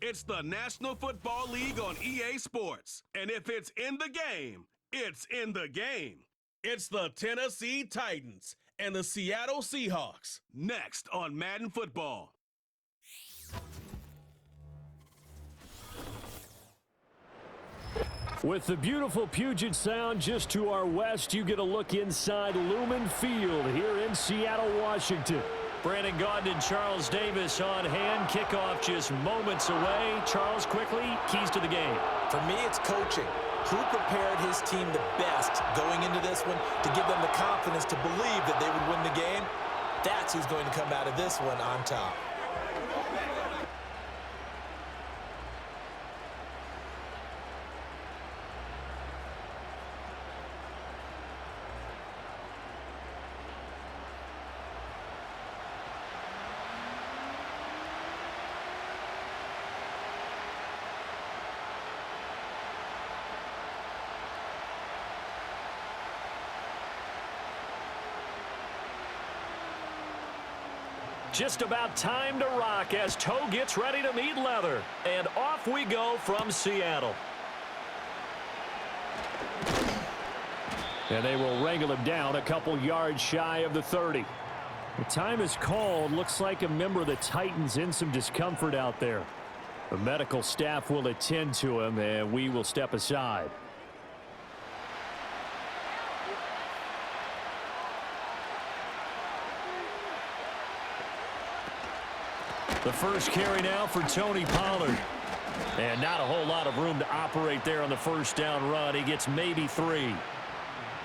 It's the National Football League on EA Sports. And if it's in the game, it's in the game. It's the Tennessee Titans and the Seattle Seahawks. Next on Madden Football. With the beautiful Puget Sound just to our west, you get a look inside Lumen Field here in Seattle, Washington. Brandon Gaudin and Charles Davis on hand. Kickoff just moments away. Charles, quickly, keys to the game. For me, it's coaching. Who prepared his team the best going into this one to give them the confidence to believe that they would win the game? That's who's going to come out of this one on top. Just about time to rock as Toe gets ready to meet leather. And off we go from Seattle. And they will wrangle him down a couple yards shy of the 30. The time is called. Looks like a member of the Titans in some discomfort out there. The medical staff will attend to him, and we will step aside. The first carry now for Tony Pollard. And not a whole lot of room to operate there on the first down run. He gets maybe 3.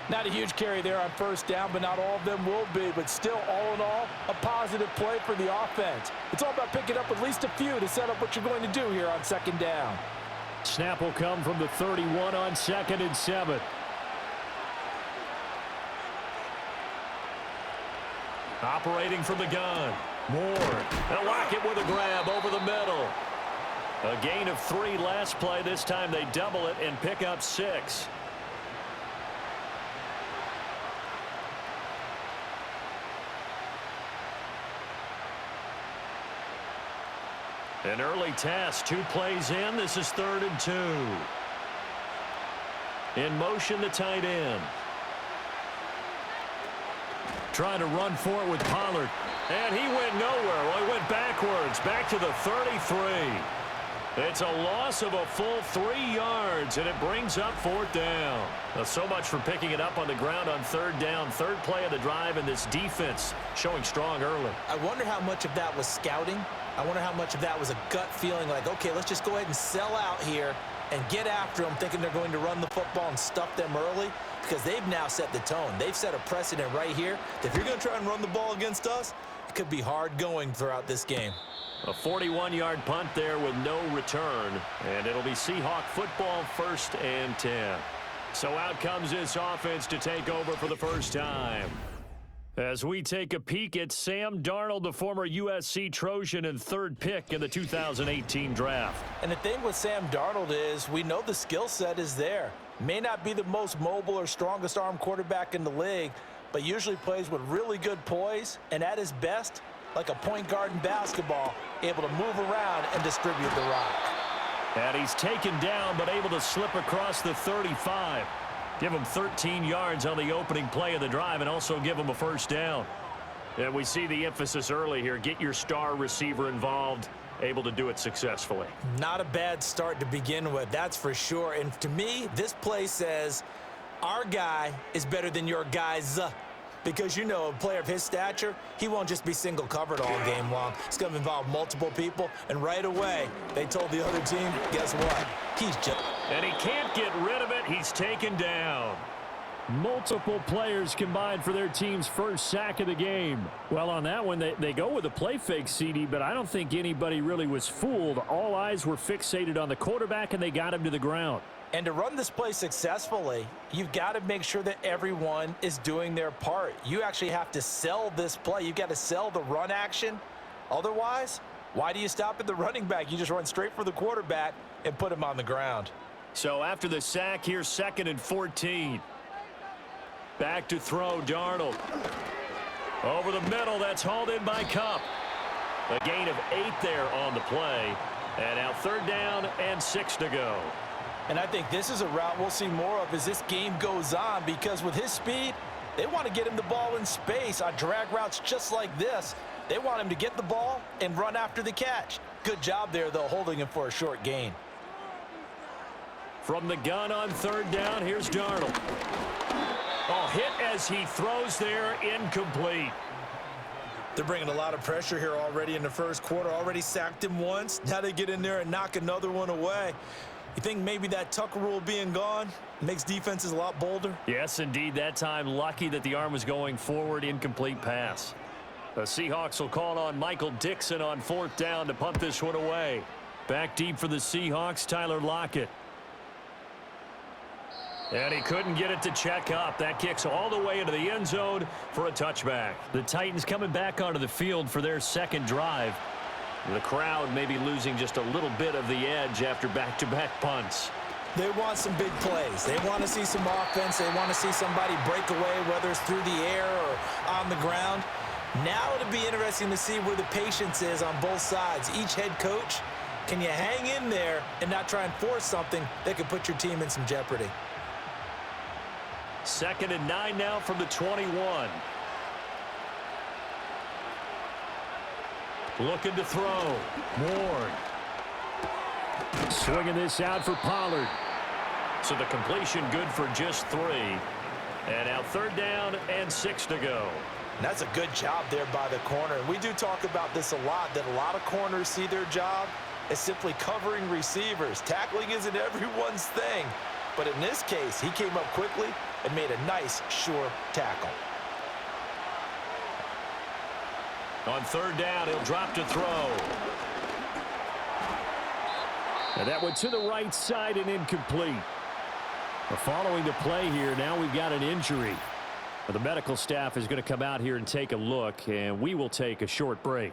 Not a huge carry there on first down, but not all of them will be. But still, all in all, a positive play for the offense. It's all about picking up at least a few to set up what you're going to do here on second down. Snap will come from the 31 on 2nd and 7. Operating from the gun. Moore. They'll lock it with a grab over the middle. A gain of 3 last play. This time they double it and pick up 6. An early test. 2 plays in. This is 3rd and 2. In motion, the tight end. Trying to run for it with Pollard. And he went nowhere. Well, he went backwards. Back to the 33. It's a loss of a full 3 yards, and it brings up 4th down. Now, so much for picking it up on the ground on 3rd down. 3rd play of the drive, and this defense showing strong early. I wonder how much of that was scouting. I wonder how much of that was a gut feeling like, okay, let's just go ahead and sell out here and get after them, thinking they're going to run the football and stuff them early, because they've now set the tone. They've set a precedent right here that if you're going to try and run the ball against us, it could be hard going throughout this game. A 41-yard punt there with no return, and it'll be Seahawk football 1st and 10. So out comes this offense to take over for the first time. As we take a peek at Sam Darnold, the former USC Trojan and 3rd pick in the 2018 draft. And the thing with Sam Darnold is we know the skill set is there. May not be the most mobile or strongest arm quarterback in the league, but usually plays with really good poise, and at his best, like a point guard in basketball, able to move around and distribute the rock. And he's taken down, but able to slip across the 35. Give him 13 yards on the opening play of the drive and also give him a first down. And we see the emphasis early here. Get your star receiver involved, able to do it successfully. Not a bad start to begin with, that's for sure. And to me, this play says our guy is better than your guys. Because, you know, a player of his stature, he won't just be single covered all game long. It's going to involve multiple people. And right away, they told the other team, guess what? He's just... And he can't get rid of it. He's taken down. Multiple players combined for their team's first sack of the game. Well, on that one, they go with a play fake, CD, but I don't think anybody really was fooled. All eyes were fixated on the quarterback, and they got him to the ground. And to run this play successfully, you've got to make sure that everyone is doing their part. You actually have to sell this play. You've got to sell the run action. Otherwise, why do you stop at the running back? You just run straight for the quarterback and put him on the ground. So after the sack, here's 2nd and 14. Back to throw, Darnold. Over the middle, that's hauled in by Kupp. A gain of 8 there on the play. And now 3rd down and 6 to go. And I think this is a route we'll see more of as this game goes on, because with his speed, they want to get him the ball in space on drag routes just like this. They want him to get the ball and run after the catch. Good job there, though, holding him for a short gain. From the gun on 3rd down, here's Darnold. Oh, hit as he throws there, incomplete. They're bringing a lot of pressure here already in the first quarter. Already sacked him once. Now they get in there and knock another one away. You think maybe that Tucker rule being gone makes defenses a lot bolder? Yes, indeed. That time, lucky that the arm was going forward. Incomplete pass. The Seahawks will call on Michael Dixon on 4th down to punt this one away. Back deep for the Seahawks, Tyler Lockett. And he couldn't get it to check up. That kicks all the way into the end zone for a touchback. The Titans coming back onto the field for their second drive. The crowd may be losing just a little bit of the edge after back-to-back punts. They want some big plays. They want to see some offense. They want to see somebody break away, whether it's through the air or on the ground. Now it'll be interesting to see where the patience is on both sides. Each head coach, can you hang in there and not try and force something that could put your team in some jeopardy? 2nd and 9 now from the 21. Looking to throw. Ward. Swinging this out for Pollard. So the completion good for just 3. And now 3rd down and 6 to go. And that's a good job there by the corner. And we do talk about this a lot, that a lot of corners see their job as simply covering receivers. Tackling isn't everyone's thing. But in this case, he came up quickly and made a nice, sure tackle. On 3rd down, he'll drop to throw. And that went to the right side and incomplete. Following the play here, now we've got an injury. The medical staff is going to come out here and take a look, and we will take a short break.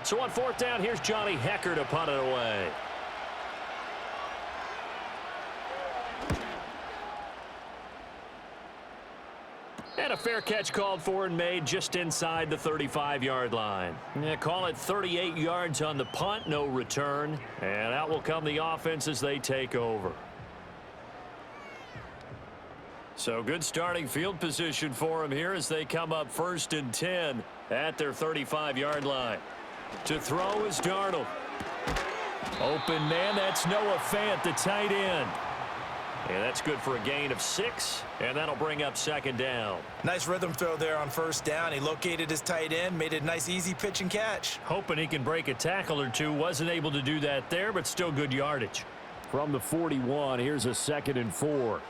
So on 4th down, here's Johnny Hecker to punt it away. And a fair catch called for and made just inside the 35-yard line. Yeah, call it 38 yards on the punt, no return. And out will come the offense as they take over. So good starting field position for them here as they come up 1st and 10 at their 35-yard line. To throw is Darnold. Open man, that's Noah Fant, the tight end. And that's good for a gain of 6, and that'll bring up 2nd down. Nice rhythm throw there on 1st down. He located his tight end, made it a nice easy pitch and catch. Hoping he can break a tackle or two. Wasn't able to do that there, but still good yardage. From the 41, here's a 2nd and 4.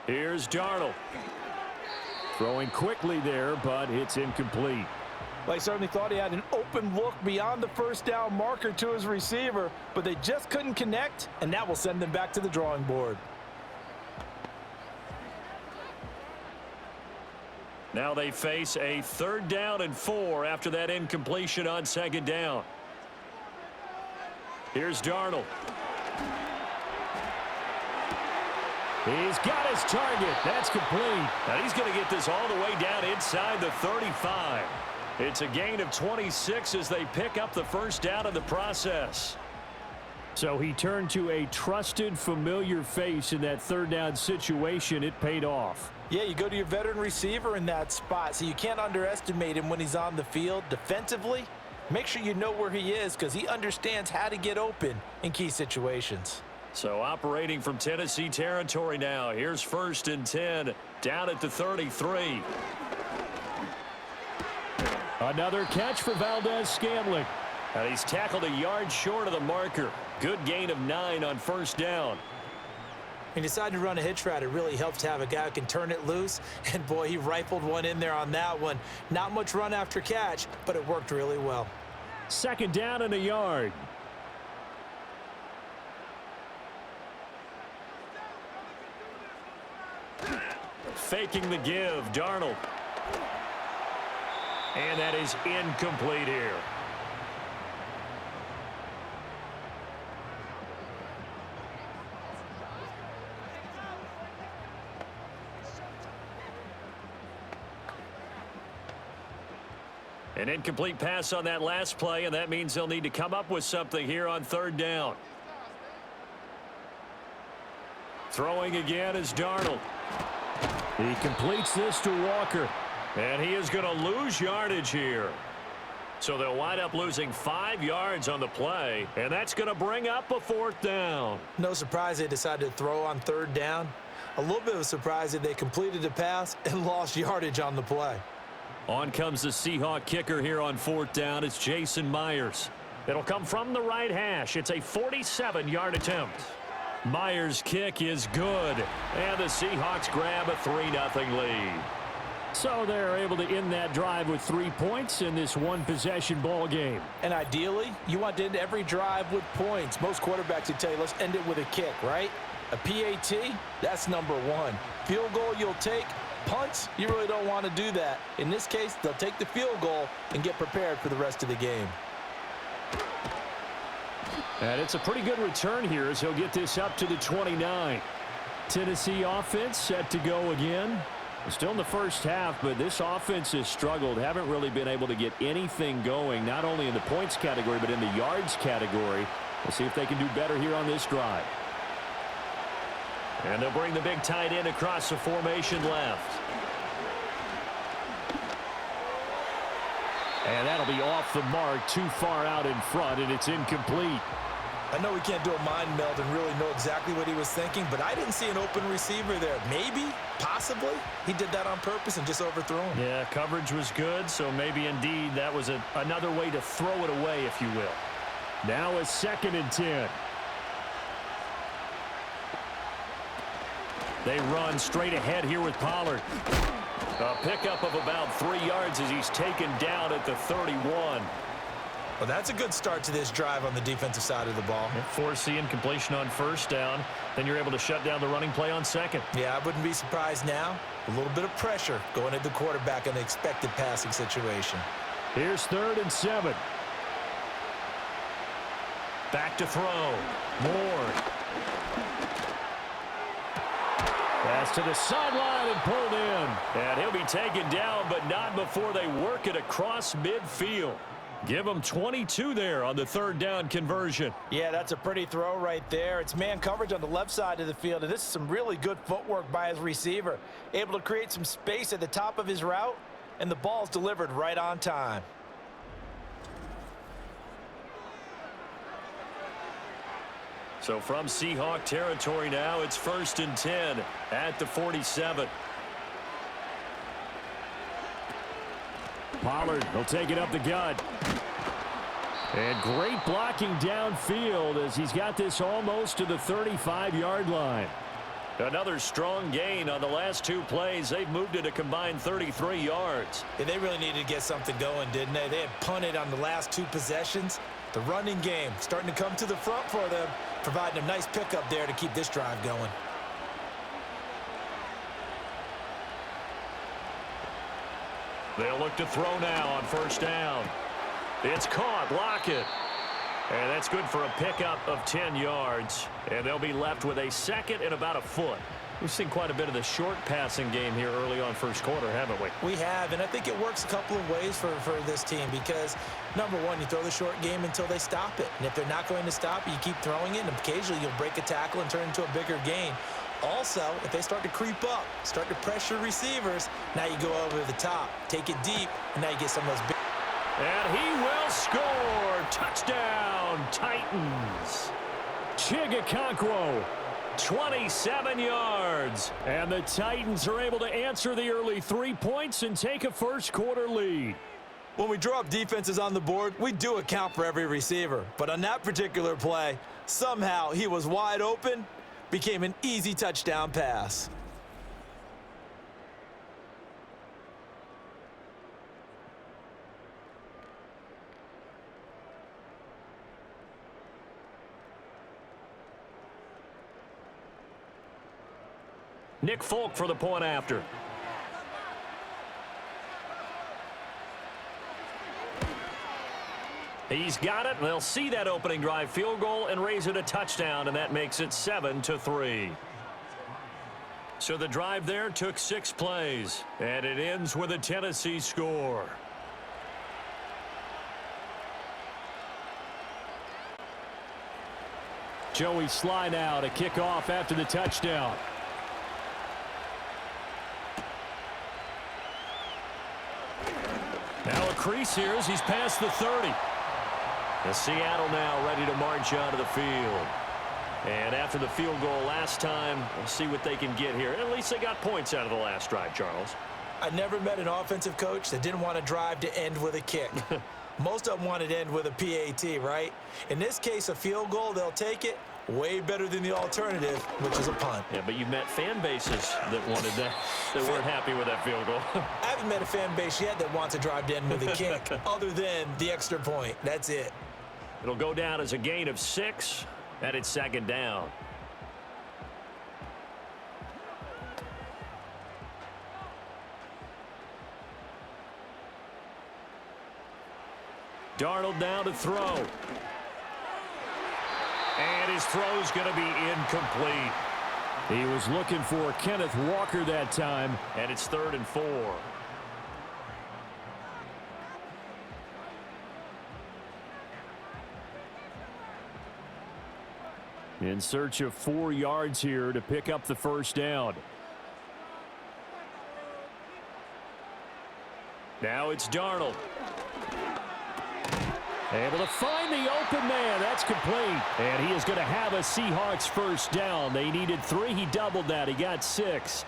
Here's Darnold. Throwing quickly there, but it's incomplete. Well, he certainly thought he had an open look beyond the 1st down marker to his receiver, but they just couldn't connect, and that will send them back to the drawing board. Now they face a 3rd down and 4 after that incompletion on 2nd down. Here's Darnold. He's got his target. That's complete. And he's going to get this all the way down inside the 35. It's a gain of 26 as they pick up the 1st down in the process. So he turned to a trusted, familiar face in that 3rd down situation. It paid off. Yeah, you go to your veteran receiver in that spot, so you can't underestimate him when he's on the field. Defensively, make sure you know where he is because he understands how to get open in key situations. So operating from Tennessee territory now. Here's 1st and 10 down at the 33. Another catch for Valdez-Scantling. And he's tackled a yard short of the marker. Good gain of 9 on 1st down. He decided to run a hitch route. It really helps to have a guy who can turn it loose. And, boy, he rifled one in there on that one. Not much run after catch, but it worked really well. 2nd down and a yard. Faking the give, Darnold. And that is incomplete here. An incomplete pass on that last play, and that means they'll need to come up with something here on third down. Throwing again is Darnold. He completes this to Walker. And he is going to lose yardage here. So they'll wind up losing 5 yards on the play, and that's going to bring up a fourth down. No surprise they decided to throw on third down. A little bit of a surprise that they completed the pass and lost yardage on the play. On comes the Seahawk kicker here on fourth down. It's Jason Myers. It'll come from the right hash. It's a 47-yard attempt. Myers' kick is good, and the Seahawks grab a 3-0 lead. So they're able to end that drive with 3 points in this one-possession ball game. And ideally, you want to end every drive with points. Most quarterbacks would tell you, let's end it with a kick, right? A PAT, that's number 1. Field goal you'll take. Punts, you really don't want to do that. In this case, they'll take the field goal and get prepared for the rest of the game. And it's a pretty good return here as he'll get this up to the 29. Tennessee offense set to go again. Still in the first half, but this offense has struggled. Haven't really been able to get anything going, not only in the points category, but in the yards category. We'll see if they can do better here on this drive. And they'll bring the big tight end across the formation left. And that'll be off the mark, too far out in front, and it's incomplete. I know we can't do a mind meld and really know exactly what he was thinking, but I didn't see an open receiver there. Maybe, possibly, he did that on purpose and just overthrew him. Yeah, coverage was good, so maybe indeed that was another way to throw it away, if you will. Now a 2nd and 10. They run straight ahead here with Pollard. A pickup of about 3 yards as he's taken down at the 31. Well, that's a good start to this drive on the defensive side of the ball. Force the incompletion on first down. Then you're able to shut down the running play on second. Yeah, I wouldn't be surprised now. A little bit of pressure going at the quarterback in an expected passing situation. Here's 3rd and 7. Back to throw. Moore. Pass to the sideline and pulled in. And he'll be taken down, but not before they work it across midfield. Give him 22 there on the 3rd down conversion. Yeah, that's a pretty throw right there. It's man coverage on the left side of the field, and this is some really good footwork by his receiver. Able to create some space at the top of his route, and the ball's delivered right on time. So from Seahawk territory now, it's 1st and 10 at the 47. Pollard will take it up the gut. And great blocking downfield as he's got this almost to the 35-yard line. Another strong gain on the last 2 plays. They've moved it a combined 33 yards. Yeah, they really needed to get something going, didn't they? They had punted on the last 2 possessions. The running game starting to come to the front for them, providing a nice pickup there to keep this drive going. They'll look to throw now on first down. It's caught. Lockett. And that's good for a pickup of 10 yards. And they'll be left with a 2nd and about a foot. We've seen quite a bit of the short passing game here early on first quarter, haven't we? We have, and I think it works a couple of ways for this team because, number one, you throw the short game until they stop it. And if they're not going to stop it, you keep throwing it, and occasionally you'll break a tackle and turn it into a bigger gain. Also, if they start to creep up, start to pressure receivers, now you go over the top, take it deep, and now you get some of those big. And he will score. Touchdown, Titans. Chigakonkwo, 27 yards. And the Titans are able to answer the early 3 points and take a first quarter lead. When we draw up defenses on the board, we do account for every receiver. But on that particular play, somehow he was wide open, became an easy touchdown pass. Nick Folk for the point after. He's got it, and they'll see that opening drive field goal and raise it a touchdown, and that makes it 7-3. So the drive there took 6 plays, and it ends with a Tennessee score. Joey Sly now to kick off after the touchdown. Now a crease here as he's past the 30. And Seattle now ready to march out of the field. And after the field goal last time, we'll see what they can get here. At least they got points out of the last drive, Charles. I never met an offensive coach that didn't want to drive to end with a kick. Most of them wanted to end with a PAT, right? In this case, a field goal, they'll take it. Way better than the alternative, which is a punt. Yeah, but you've met fan bases that wanted that, that weren't happy with that field goal. I haven't met a fan base yet that wants to drive to end with a kick, other than the extra point. That's it. It'll go down as a gain of 6, and it's 2nd down. Darnold now to throw. And his throw's going to be incomplete. He was looking for Kenneth Walker that time. And it's 3rd and 4. In search of 4 yards here to pick up the first down. Now it's Darnold. Able to find the open man. That's complete. And he is going to have a Seahawks first down. They needed 3. He doubled that. He got 6.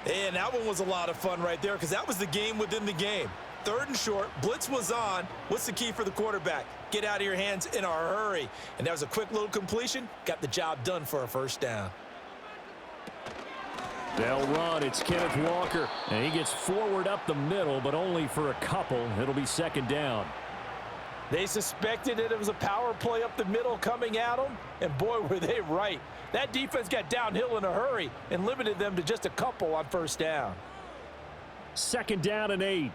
And that one was a lot of fun right there because that was the game within the game. 3rd and short. Blitz was on. What's the key for the quarterback? Get out of your hands in a hurry. And that was a quick little completion. Got the job done for a first down. They'll run. It's Kenneth Walker. And he gets forward up the middle, but only for a couple. It'll be 2nd down. They suspected that it was a power play up the middle coming at them, and boy, were they right. That defense got downhill in a hurry and limited them to just a couple on first down. 2nd down and 8.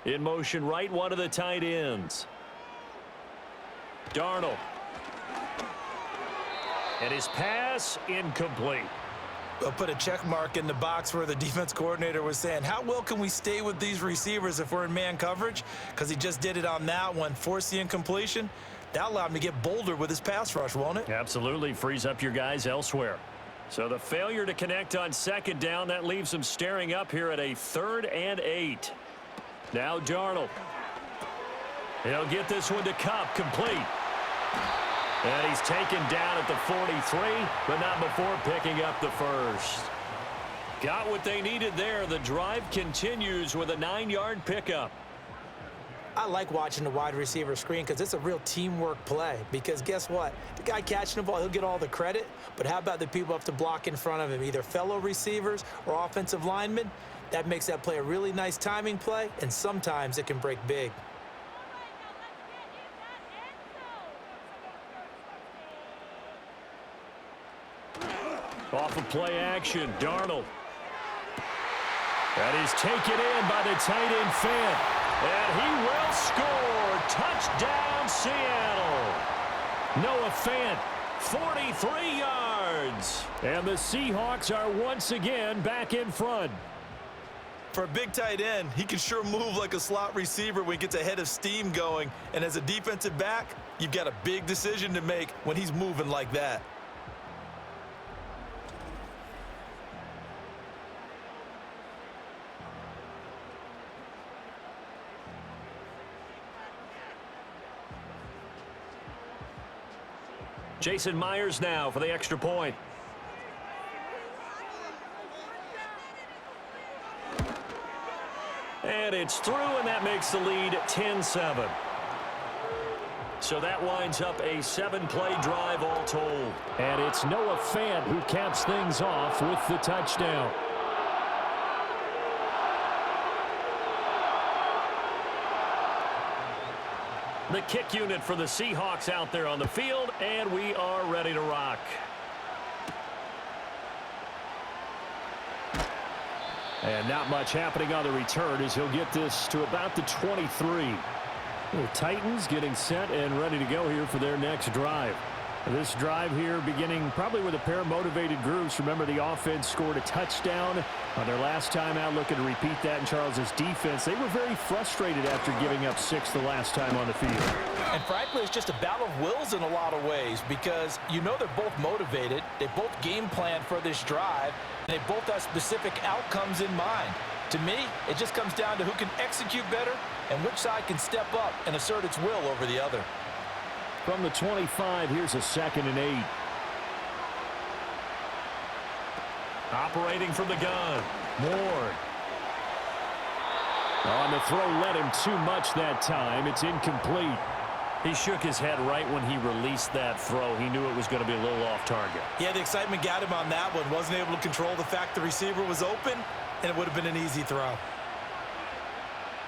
In motion right, one of the tight ends. Darnold. And his pass incomplete. They'll put a check mark in the box where the defense coordinator was saying, how well can we stay with these receivers if we're in man coverage? Because he just did it on that one, forced the incompletion. That allowed him to get bolder with his pass rush, won't it? Absolutely. Frees up your guys elsewhere. So the failure to connect on 2nd down, that leaves them staring up here at a 3rd and 8. Now Darnold. He'll get this one to Kupp, complete. And he's taken down at the 43, but not before picking up the first. Got what they needed there. The drive continues with a 9-yard pickup. I like watching the wide receiver screen because it's a real teamwork play. Because guess what? The guy catching the ball, he'll get all the credit. But how about the people up to block in front of him, either fellow receivers or offensive linemen? That makes that play a really nice timing play, and sometimes it can break big. Off of play action, Darnold. That is taken in by the tight end Fant. And he will score. Touchdown, Seattle. Noah Fant, 43 yards. And the Seahawks are once again back in front. For a big tight end, he can sure move like a slot receiver when he gets a head of steam going. And as a defensive back, you've got a big decision to make when he's moving like that. Jason Myers now for the extra point. And it's through, and that makes the lead 10-7. So that winds up a 7-play drive all told. And it's Noah Fant who caps things off with the touchdown. The kick unit for the Seahawks out there on the field, and we are ready to rock. And not much happening on the return as he'll get this to about the 23. The Titans getting set and ready to go here for their next drive. This drive here beginning probably with a pair of motivated groups. Remember, the offense scored a touchdown on their last time out, looking to repeat that in Charles's defense. They were very frustrated after giving up 6 the last time on the field. And frankly, it's just a battle of wills in a lot of ways because you know they're both motivated. They both game plan for this drive. And they both have specific outcomes in mind. To me, it just comes down to who can execute better and which side can step up and assert its will over the other. From the 25, here's a 2nd and 8. Operating from the gun, Ward. On the throw, led him too much that time. It's incomplete. He shook his head right when he released that throw. He knew it was going to be a little off target. Yeah, the excitement got him on that one. Wasn't able to control the fact the receiver was open, and it would have been an easy throw.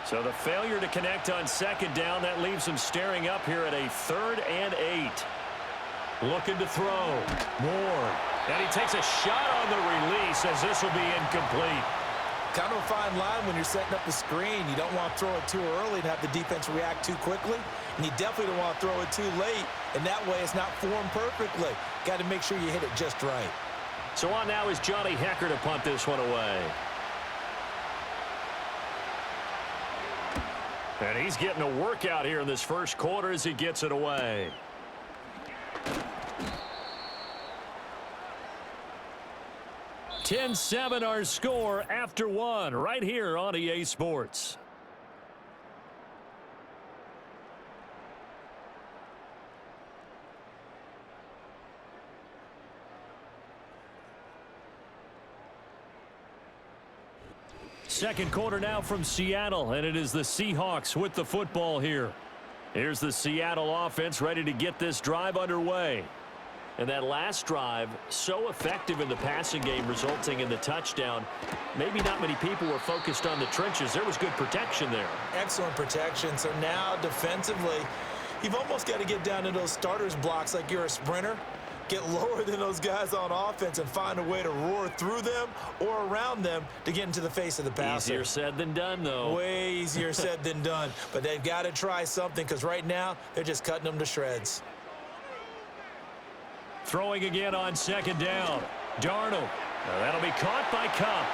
So the failure to connect on 2nd down, that leaves him staring up here at a 3rd and 8. Looking to throw. Ward. And he takes a shot on the release as this will be incomplete. Kind of a fine line when you're setting up the screen. You don't want to throw it too early and have the defense react too quickly. And you definitely don't want to throw it too late. And that way it's not formed perfectly. Got to make sure you hit it just right. So on now is Johnny Hecker to punt this one away. And he's getting a workout here in this first quarter as he gets it away. (10-7) our score after 1 right here on EA Sports. Second quarter now from Seattle, and it is the Seahawks with the football here. Here's the Seattle offense ready to get this drive underway. And that last drive, so effective in the passing game, resulting in the touchdown. Maybe not many people were focused on the trenches. There was good protection there. Excellent protection. So now defensively, you've almost got to get down to those starters blocks like you're a sprinter. Get lower than those guys on offense and find a way to roar through them or around them to get into the face of the passer. Easier said than done, though. Way easier said than done. But they've got to try something because right now they're just cutting them to shreds. Throwing again on 2nd down. Darnold. Now that'll be caught by Cup.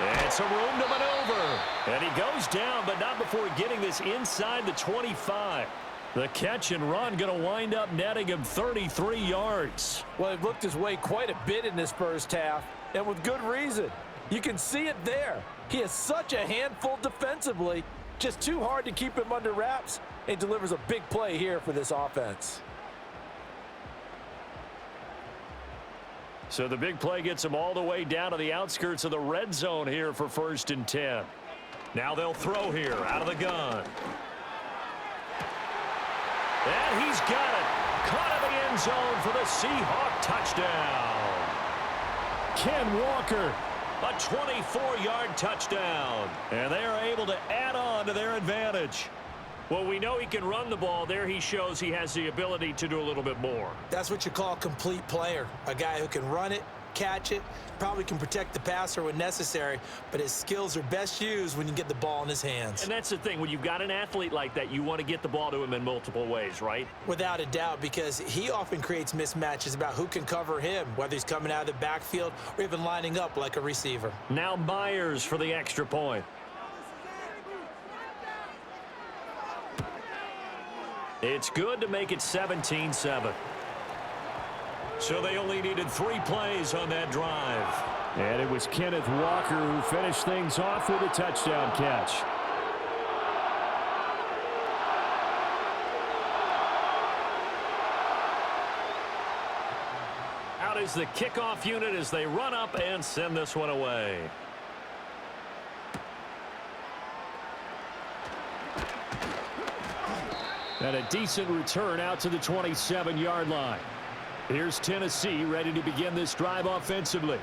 And some room to maneuver. And he goes down, but not before getting this inside the 25. The catch and run going to wind up netting him 33 yards. Well, he looked his way quite a bit in this first half, and with good reason. You can see it there. He is such a handful defensively. Just too hard to keep him under wraps, and delivers a big play here for this offense. So the big play gets him all the way down to the outskirts of the red zone here for 1st and 10. Now they'll throw here out of the gun. And he's got it. Caught in the end zone for the Seahawk touchdown. Ken Walker. A 24-yard touchdown. And they are able to add on to their advantage. Well, we know he can run the ball. There he shows he has the ability to do a little bit more. That's what you call a complete player. A guy who can run it, catch it, probably can protect the passer when necessary, but his skills are best used when you get the ball in his hands. And that's the thing. When you've got an athlete like that, you want to get the ball to him in multiple ways, right? Without a doubt, because he often creates mismatches about who can cover him, whether he's coming out of the backfield or even lining up like a receiver. Now Myers for the extra point. It's good to make it 17-7. So they only needed 3 plays on that drive. And it was Kenneth Walker who finished things off with a touchdown catch. Out is the kickoff unit as they run up and send this one away. And a decent return out to the 27-yard line. Here's Tennessee ready to begin this drive offensively.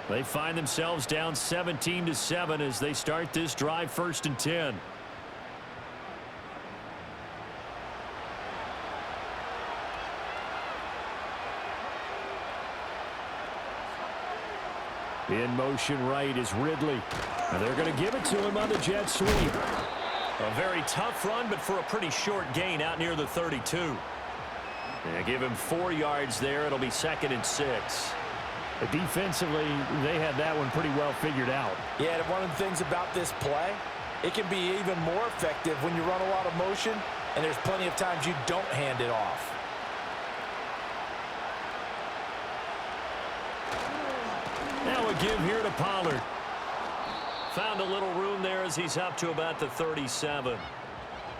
They find themselves down 17-7 as they start this drive 1st and 10. In motion right is Ridley. And they're going to give it to him on the jet sweep. A very tough run, but for a pretty short gain out near the 32. And give him 4 yards there. It'll be 2nd and 6. Defensively, they had that one pretty well figured out. Yeah, and one of the things about this play, it can be even more effective when you run a lot of motion, and there's plenty of times you don't hand it off. Now a give here to Pollard. Found a little room there as he's up to about the 37.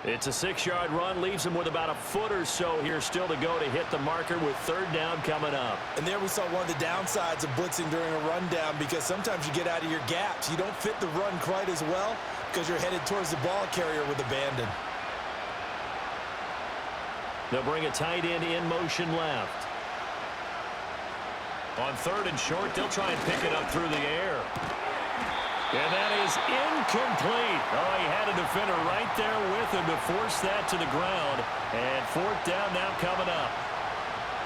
It's a 6-yard run, leaves him with about a foot or so here still to go to hit the marker with 3rd down coming up. And there we saw one of the downsides of blitzing during a rundown, because sometimes you get out of your gaps. You don't fit the run quite as well because you're headed towards the ball carrier with abandon. They'll bring a tight end in motion left. On 3rd and short, they'll try and pick it up through the air. And that is incomplete. Oh, he had a defender right there with him to force that to the ground. And 4th down now coming up.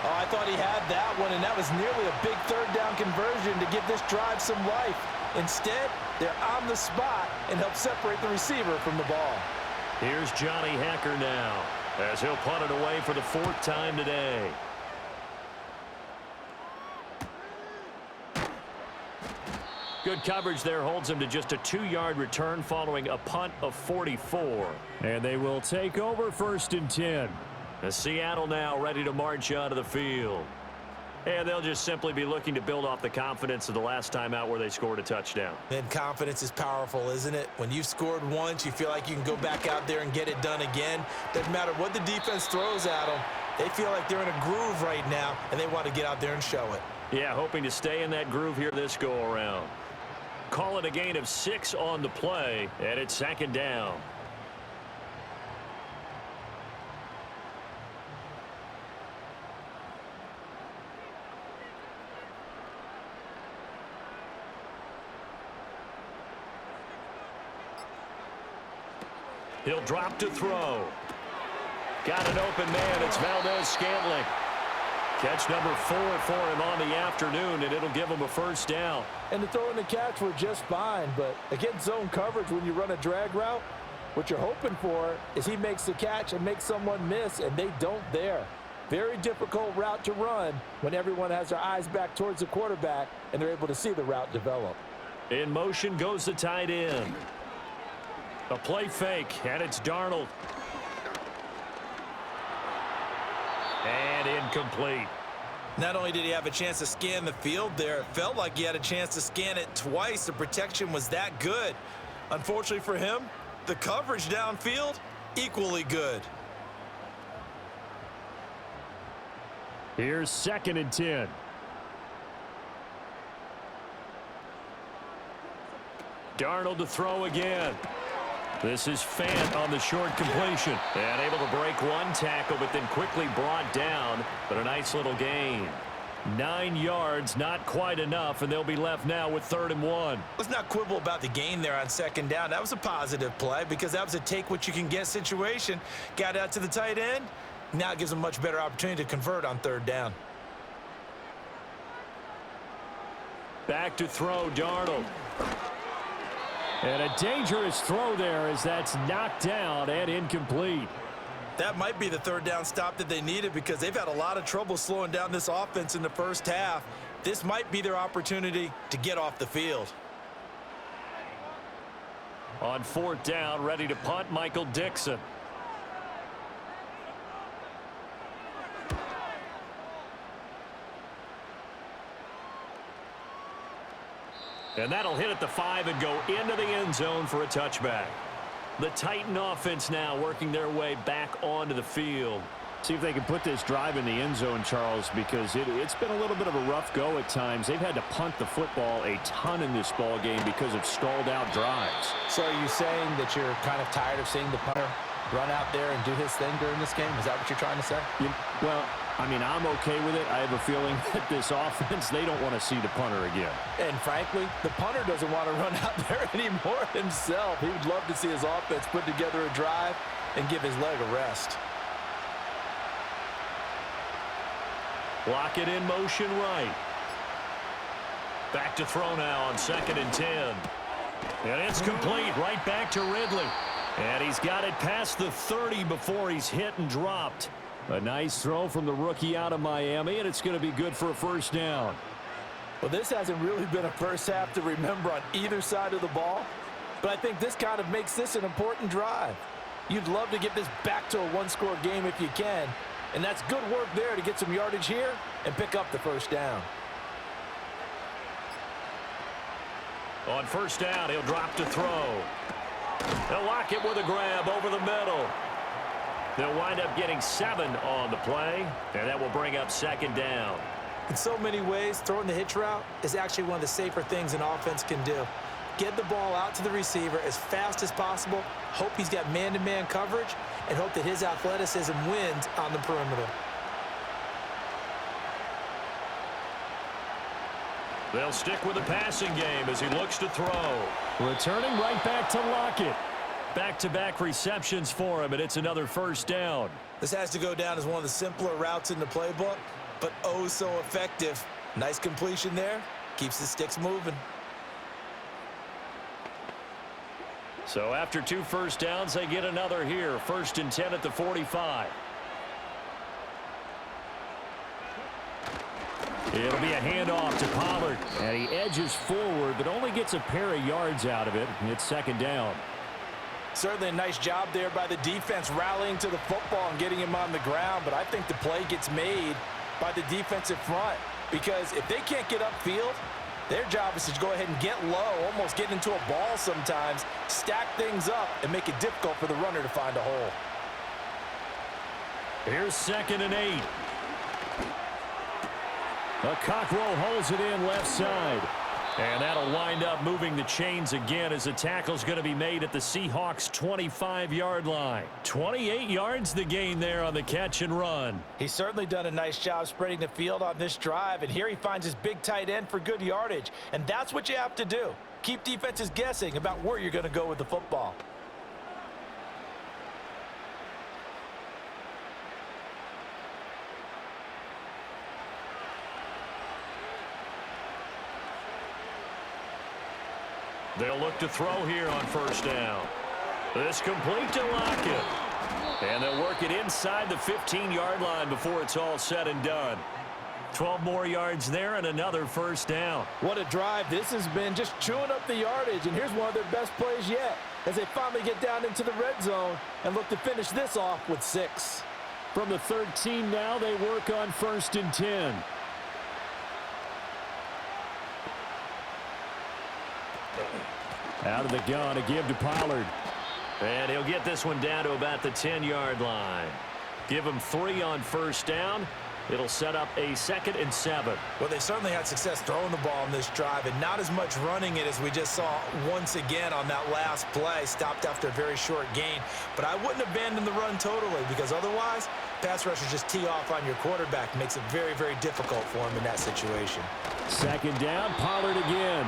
Oh, I thought he had that one, and that was nearly a big 3rd down conversion to give this drive some life. Instead, they're on the spot and help separate the receiver from the ball. Here's Johnny Hacker now as he'll punt it away for the 4th time today. Good coverage there holds him to just a 2-yard return following a punt of 44. And they will take over 1st and 10. Seattle now ready to march onto the field. And they'll just simply be looking to build off the confidence of the last time out where they scored a touchdown. And confidence is powerful, isn't it? When you've scored once, you feel like you can go back out there and get it done again. Doesn't matter what the defense throws at them. They feel like they're in a groove right now, and they want to get out there and show it. Yeah, hoping to stay in that groove here this go-around. Call it a gain of 6 on the play, and it's 2nd down. He'll drop to throw. Got an open man. It's Valdez-Scantling. Catch number 4 for him on the afternoon, and it'll give him a 1st down. And the throw and the catch were just fine, but against zone coverage when you run a drag route, what you're hoping for is he makes the catch and makes someone miss, and they don't there. Very difficult route to run when everyone has their eyes back towards the quarterback and they're able to see the route develop. In motion goes the tight end. A play fake, and it's Darnold. And incomplete. Not only did he have a chance to scan the field there, it felt like he had a chance to scan it twice. The protection was that good. Unfortunately for him, the coverage downfield, equally good. Here's 2nd and 10. Darnold to throw again. This is Fant on the short completion. And able to break one tackle, but then quickly brought down. But a nice little gain. 9 yards, not quite enough, and they'll be left now with 3rd and 1. Let's not quibble about the gain there on 2nd down. That was a positive play because that was a take-what-you-can-get situation. Got out to the tight end. Now it gives them a much better opportunity to convert on 3rd down. Back to throw, Darnold. And a dangerous throw there as that's knocked down and incomplete. That might be the 3rd down stop that they needed because they've had a lot of trouble slowing down this offense in the first half. This might be their opportunity to get off the field. On 4th down, ready to punt, Michael Dixon. And that'll hit at the 5 and go into the end zone for a touchback. The Titan offense now working their way back onto the field. See if they can put this drive in the end zone, Charles, because it's been a little bit of a rough go at times. They've had to punt the football a ton in this ball game because of stalled out drives. So are you saying that you're kind of tired of seeing the punter run out there and do his thing during this game? Is that what you're trying to say? Well, I mean, I'm okay with it. I have a feeling that this offense, they don't want to see the punter again. And frankly, the punter doesn't want to run out there anymore himself. He would love to see his offense put together a drive and give his leg a rest. Lock it in motion right. Back to throw now on 2nd and 10. And it's complete right back to Ridley. And he's got it past the 30 before he's hit and dropped. A nice throw from the rookie out of Miami, and it's going to be good for a first down. Well, this hasn't really been a first half to remember on either side of the ball, but I think this kind of makes this an important drive. You'd love to get this back to a one-score game if you can, and that's good work there to get some yardage here and pick up the first down. On first down, he'll drop to throw. They'll lock it with a grab over the middle. They'll wind up getting 7 on the play, and that will bring up 2nd down. In so many ways, throwing the hitch route is actually one of the safer things an offense can do. Get the ball out to the receiver as fast as possible, hope he's got man-to-man coverage, and hope that his athleticism wins on the perimeter. They'll stick with the passing game as he looks to throw. Returning right back to Lockett. Back-to-back receptions for him, and it's another first down. This has to go down as one of the simpler routes in the playbook, but oh so effective. Nice completion there. Keeps the sticks moving. So after 2 first downs, they get another here. 1st and 10 at the 45. It'll be a handoff to Pollard. And he edges forward, but only gets a pair of yards out of it. It's 2nd down. Certainly a nice job there by the defense rallying to the football and getting him on the ground, but I think the play gets made by the defensive front because if they can't get upfield, their job is to go ahead and get low, almost get into a ball sometimes, stack things up, and make it difficult for the runner to find a hole. Here's 2nd and 8. A Cockrell holds it in left side. And that'll wind up moving the chains again as the tackle's going to be made at the Seahawks' 25-yard line. 28 yards the gain there on the catch and run. He's certainly done a nice job spreading the field on this drive, and here he finds his big tight end for good yardage. And that's what you have to do. Keep defenses guessing about where you're going to go with the football. They'll look to throw here on first down. This complete to Lockett. And they'll work it inside the 15-yard line before it's all said and done. 12 more yards there and another first down. What a drive this has been, just chewing up the yardage. And here's one of their best plays yet as they finally get down into the red zone and look to finish this off with 6. From the 13 now, they work on 1st and 10. Out of the gun to give to Pollard. And he'll get this one down to about the 10-yard line. Give him 3 on first down. It'll set up a 2nd and 7. Well, they certainly had success throwing the ball on this drive and not as much running it as we just saw once again on that last play. Stopped after a very short gain. But I wouldn't abandon the run totally because otherwise, pass rushers just tee off on your quarterback. Makes it very, very difficult for him in that situation. 2nd down, Pollard again.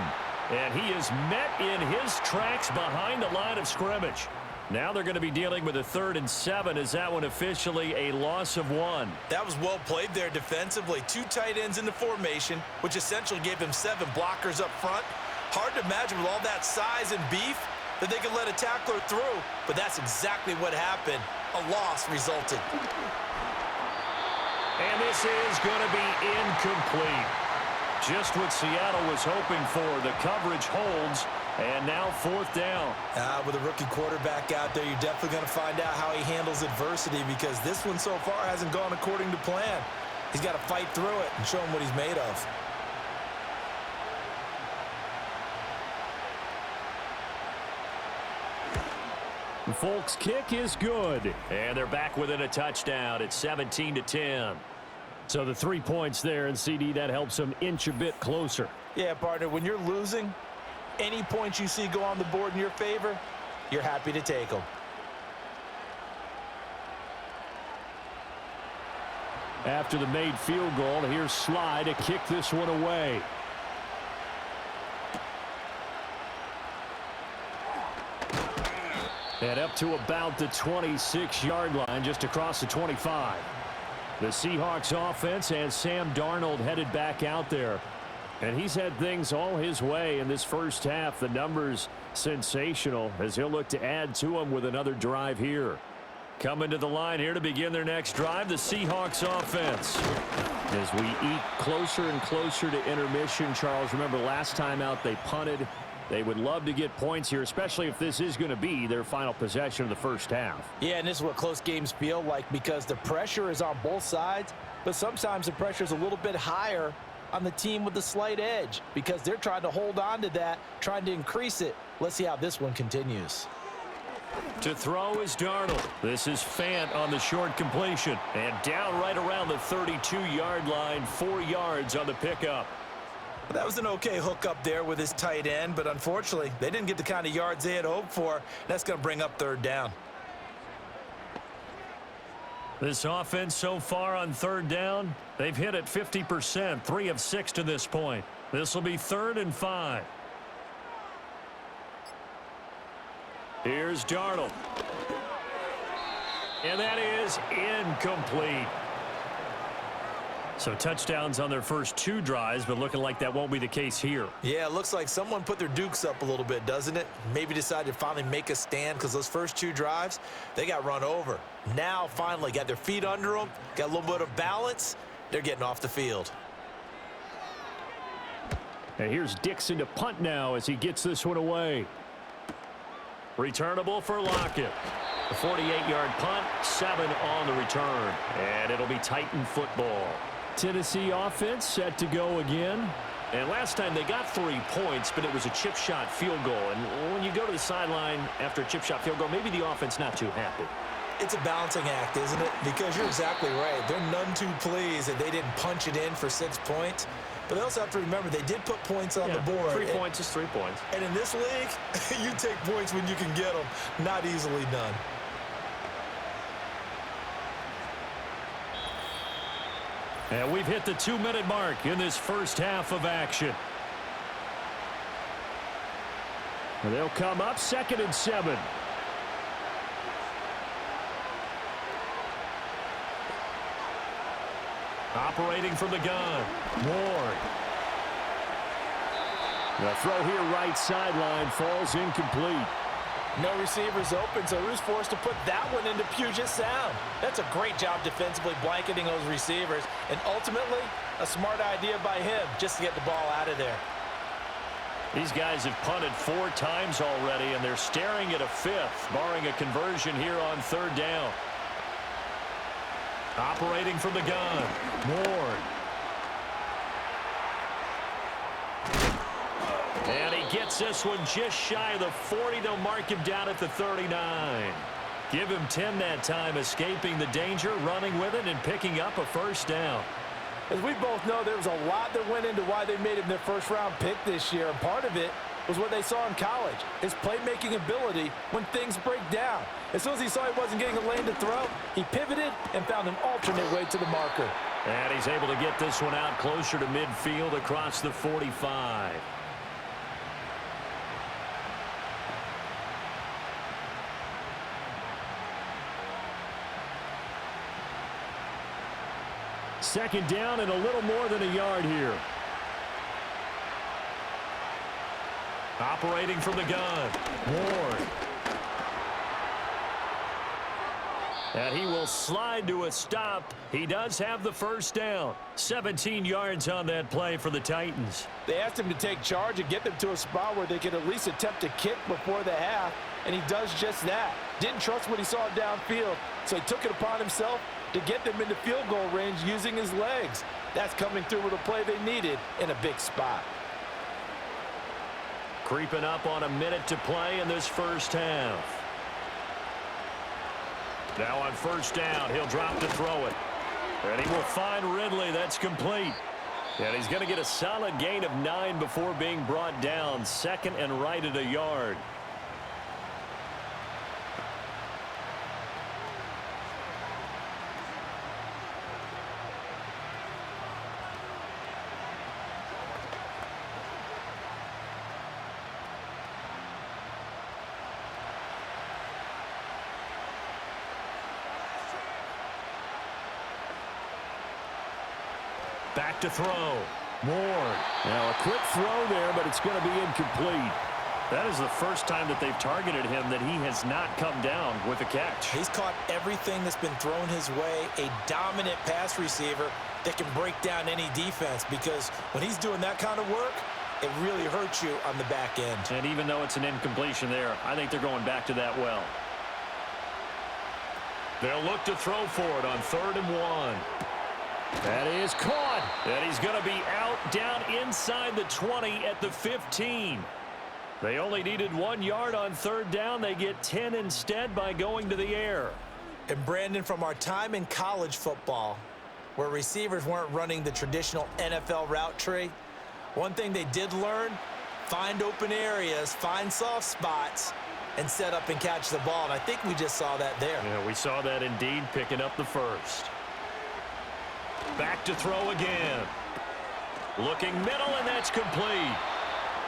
And he is met in his tracks behind the line of scrimmage. Now they're going to be dealing with a 3rd and 7. Is that one officially a loss of 1? That was well played there defensively. 2 tight ends in the formation, which essentially gave him 7 blockers up front. Hard to imagine with all that size and beef that they could let a tackler through, but that's exactly what happened. A loss resulted. And this is going to be incomplete. Just what Seattle was hoping for. The coverage holds, and now 4th down. With a rookie quarterback out there, you're definitely going to find out how he handles adversity because this one so far hasn't gone according to plan. He's got to fight through it and show him what he's made of. The Folks' kick is good. And they're back within a touchdown. It's 17-10. So the 3 points there, and CD, that helps them inch a bit closer. Yeah, partner, when you're losing, any points you see go on the board in your favor, you're happy to take them. After the made field goal, here's Sly to kick this one away. And up to about the 26-yard line, just across the 25. The Seahawks offense has Sam Darnold headed back out there. And he's had things all his way in this first half. The numbers sensational as he'll look to add to them with another drive here. Coming to the line here to begin their next drive, the Seahawks offense. As we eat closer and closer to intermission, Charles, remember last time out they punted. They would love to get points here, especially if this is going to be their final possession of the first half. Yeah, and this is what close games feel like because the pressure is on both sides, but sometimes the pressure is a little bit higher on the team with the slight edge because they're trying to hold on to that, trying to increase it. Let's see how this one continues. To throw is Darnold. This is Fant on the short completion. And down right around the 32-yard line, 4 yards on the pickup. That was an okay hook up there with his tight end, but unfortunately, they didn't get the kind of yards they had hoped for. That's going to bring up third down. This offense so far on third down, they've hit it 50%, 3 of 6 to this point. This will be 3rd and 5. Here's Darnold. And that is incomplete. So touchdowns on their first 2 drives, but looking like that won't be the case here. Yeah, it looks like someone put their dukes up a little bit, doesn't it? Maybe decided to finally make a stand because those first 2 drives, they got run over. Now, finally, got their feet under them, got a little bit of balance. They're getting off the field. And here's Dixon to punt now as he gets this one away. Returnable for Lockett. A 48-yard punt, 7 on the return. And it'll be Titan football. Tennessee offense set to go again. And last time they got 3 points, but it was a chip shot field goal. And when you go to the sideline after a chip shot field goal, maybe the offense not too happy. It's a balancing act, isn't it? Because you're exactly right. They're none too pleased that they didn't punch it in for 6 points. But they also have to remember they did put points on the board. 3 points is 3 points. And in this league, you take points when you can get them. Not easily done. And we've hit the 2-minute mark in this first half of action. And they'll come up 2nd and 7. Operating from the gun. Ward. The throw here right sideline falls incomplete. No receivers open, so who's forced to put that one into Puget Sound? That's a great job defensively blanketing those receivers, and ultimately, a smart idea by him just to get the ball out of there. These guys have punted 4 times already, and they're staring at a 5th, barring a conversion here on 3rd down. Operating from the gun. Ward. And he gets this one just shy of the 40. They'll mark him down at the 39. Give him 10 that time, escaping the danger, running with it, and picking up a first down. As we both know, there was a lot that went into why they made him their first-round pick this year, and part of it was what they saw in college, his playmaking ability when things break down. As soon as he saw he wasn't getting a lane to throw, he pivoted and found an alternate way to the marker. And he's able to get this one out closer to midfield across the 45. Second down and a little more than a yard here. Operating from the gun. Ward. And he will slide to a stop. He does have the first down. 17 yards on that play for the Titans. They asked him to take charge and get them to a spot where they could at least attempt to kick before the half, and he does just that. Didn't trust what he saw downfield, so he took it upon himself to get them into field goal range using his legs. That's coming through with a play they needed in a big spot. Creeping up on a minute to play in this first half. Now on first down, he'll drop to throw it. And he will find Ridley. That's complete. And he's going to get a solid gain of 9 before being brought down. 2nd and right at a yard. Back to throw. Moore. Now a quick throw there, but it's going to be incomplete. That is the first time that they've targeted him that he has not come down with a catch. He's caught everything that's been thrown his way, a dominant pass receiver that can break down any defense, because when he's doing that kind of work, it really hurts you on the back end. And even though it's an incompletion there, I think they're going back to that well. They'll look to throw for it on 3rd and 1. That is caught. And he's going to be out down inside the 20 at the 15. They only needed 1 yard on 3rd down. They get 10 instead by going to the air. And Brandon, from our time in college football, where receivers weren't running the traditional NFL route tree, one thing they did learn, find open areas, find soft spots, and set up and catch the ball. And I think we just saw that there. Yeah, we saw that indeed, picking up the first. Back to throw again. Looking middle, and that's complete.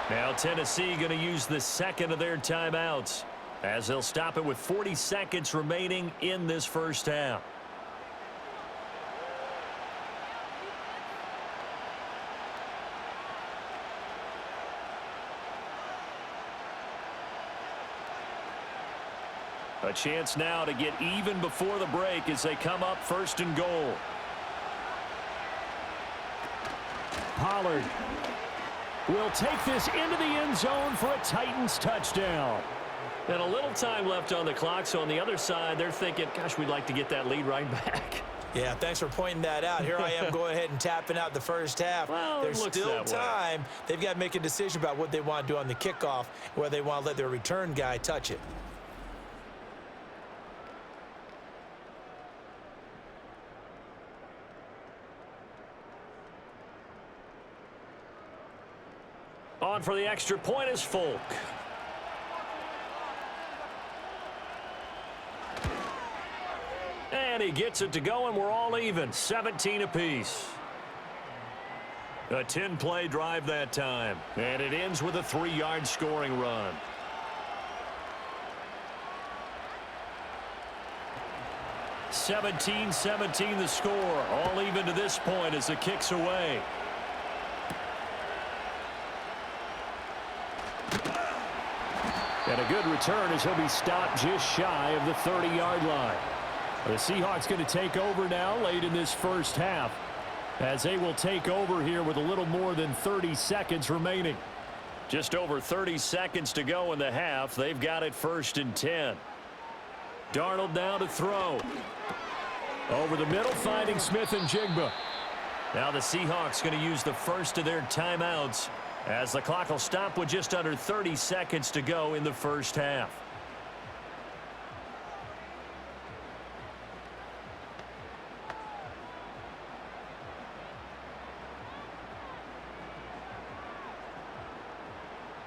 Now Tennessee going to use the second of their timeouts as they'll stop it with 40 seconds remaining in this first half. A chance now to get even before the break as they come up 1st and goal. Pollard will take this into the end zone for a Titans touchdown. And a little time left on the clock, so on the other side, they're thinking, gosh, we'd like to get that lead right back. Yeah, thanks for pointing that out. Here I am going ahead and tapping out the first half. Well, there's still time. Way. They've got to make a decision about what they want to do on the kickoff, whether they want to let their return guy touch it. On for the extra point is Folk. And he gets it to go, and we're all even. 17 apiece. A 10-play drive that time. And it ends with a 3-yard scoring run. (17-17) the score. All even to this point as the kick's away. And a good return as he'll be stopped just shy of the 30-yard line. The Seahawks going to take over now late in this first half, as they will take over here with a little more than 30 seconds remaining. Just over 30 seconds to go in the half. They've got it 1st and 10. Darnold now to throw. Over the middle, finding Smith and Jigba. Now the Seahawks going to use the first of their timeouts, as the clock will stop with just under 30 seconds to go in the first half.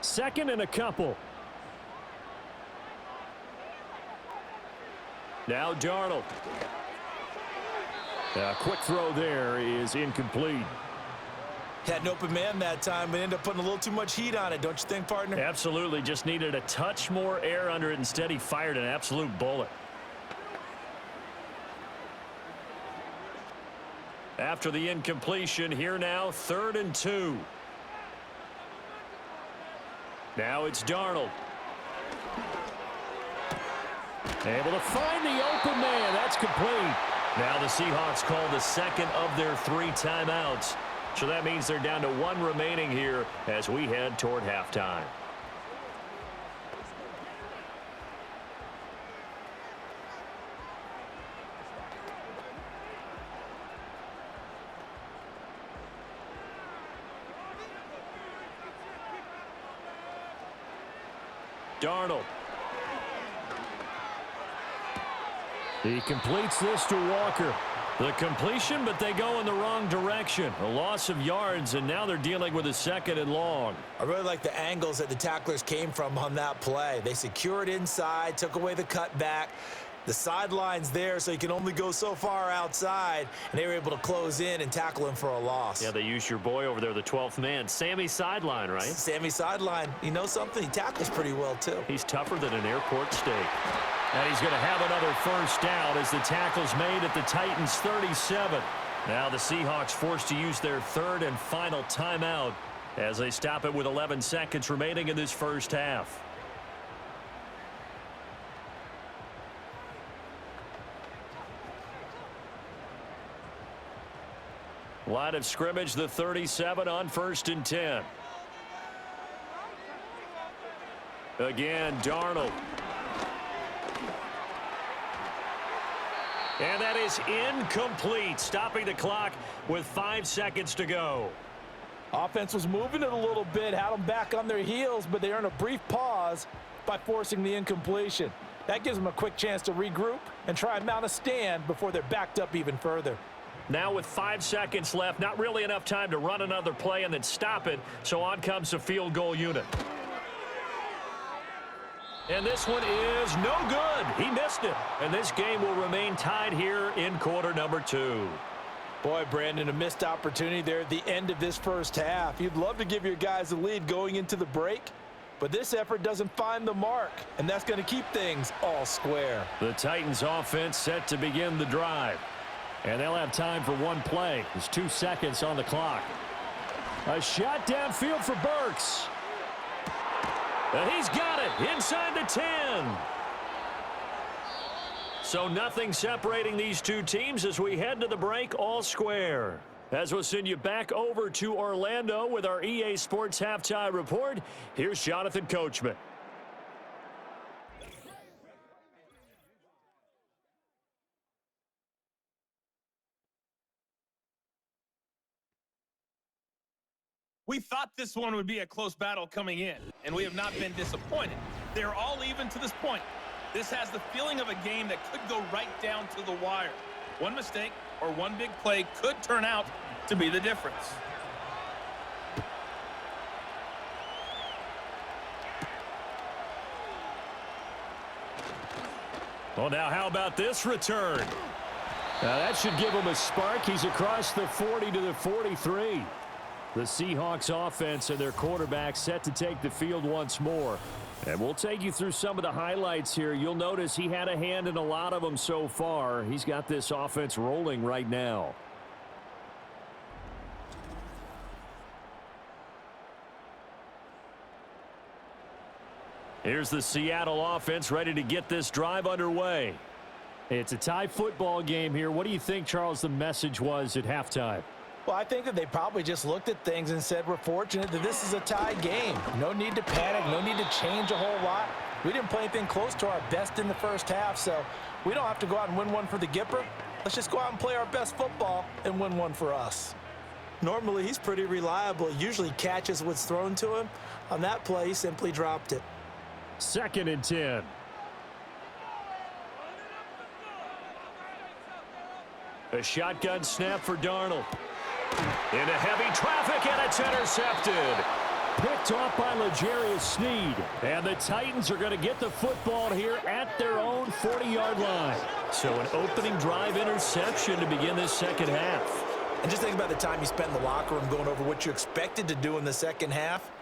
Second and a couple. Now Darnold. A quick throw there is incomplete. Had an open man that time, but ended up putting a little too much heat on it, don't you think, partner? Absolutely. Just needed a touch more air under it. Instead, he fired an absolute bullet. After the incompletion, here now, 3rd and 2. Now it's Darnold. Able to find the open man. That's complete. Now the Seahawks call the second of their 3 timeouts. So that means they're down to 1 remaining here as we head toward halftime. Darnold. He completes this to Walker. The completion, but they go in the wrong direction. A loss of yards, and now they're dealing with a 2nd and long. I really like the angles that the tacklers came from on that play. They secured inside, took away the cutback. The sideline's there, so you can only go so far outside, and they were able to close in and tackle him for a loss. Yeah, they used your boy over there, the 12th man. Sammy Sideline, right? Sammy Sideline. You know something? He tackles pretty well, too. He's tougher than an airport steak. And he's going to have another first down as the tackle's made at the Titans' 37. Now the Seahawks forced to use their third and final timeout as they stop it with 11 seconds remaining in this first half. Line of scrimmage, the 37 on 1st and 10. Again, Darnold. And that is incomplete, stopping the clock with 5 seconds to go. Offense was moving it a little bit, had them back on their heels, but they earned a brief pause by forcing the incompletion. That gives them a quick chance to regroup and try and mount a stand before they're backed up even further. Now with 5 seconds left, not really enough time to run another play and then stop it, so on comes the field goal unit. And this one is no good. He missed it. And this game will remain tied here in quarter number 2. Boy, Brandon, a missed opportunity there at the end of this first half. You'd love to give your guys the lead going into the break, but this effort doesn't find the mark, and that's going to keep things all square. The Titans offense set to begin the drive. And they'll have time for one play. There's 2 seconds on the clock. A shot downfield for Burks. And he's got it inside the 10. So nothing separating these two teams as we head to the break, all square. As we'll send you back over to Orlando with our EA Sports Halftime Report, here's Jonathan Coachman. We thought this one would be a close battle coming in, and we have not been disappointed. They're all even to this point. This has the feeling of a game that could go right down to the wire. One mistake or one big play could turn out to be the difference. Well, now how about this return? Now that should give him a spark. He's across the 40 to the 43. The Seahawks offense and their quarterback set to take the field once more. And we'll take you through some of the highlights here. You'll notice he had a hand in a lot of them so far. He's got this offense rolling right now. Here's the Seattle offense ready to get this drive underway. It's a tie football game here. What do you think, Charles, the message was at halftime? Well, I think that they probably just looked at things and said, we're fortunate that this is a tie game. No need to panic, no need to change a whole lot. We didn't play anything close to our best in the first half, so we don't have to go out and win one for the Gipper. Let's just go out and play our best football and win one for us. Normally, he's pretty reliable. He usually catches what's thrown to him. On that play, he simply dropped it. 2nd and 10. A shotgun snap for Darnold. Into heavy traffic, and it's intercepted. Picked off by L'Jarius Sneed. And the Titans are going to get the football here at their own 40-yard line. So an opening drive interception to begin this second half. And just think about the time you spent in the locker room going over what you expected to do in the second half.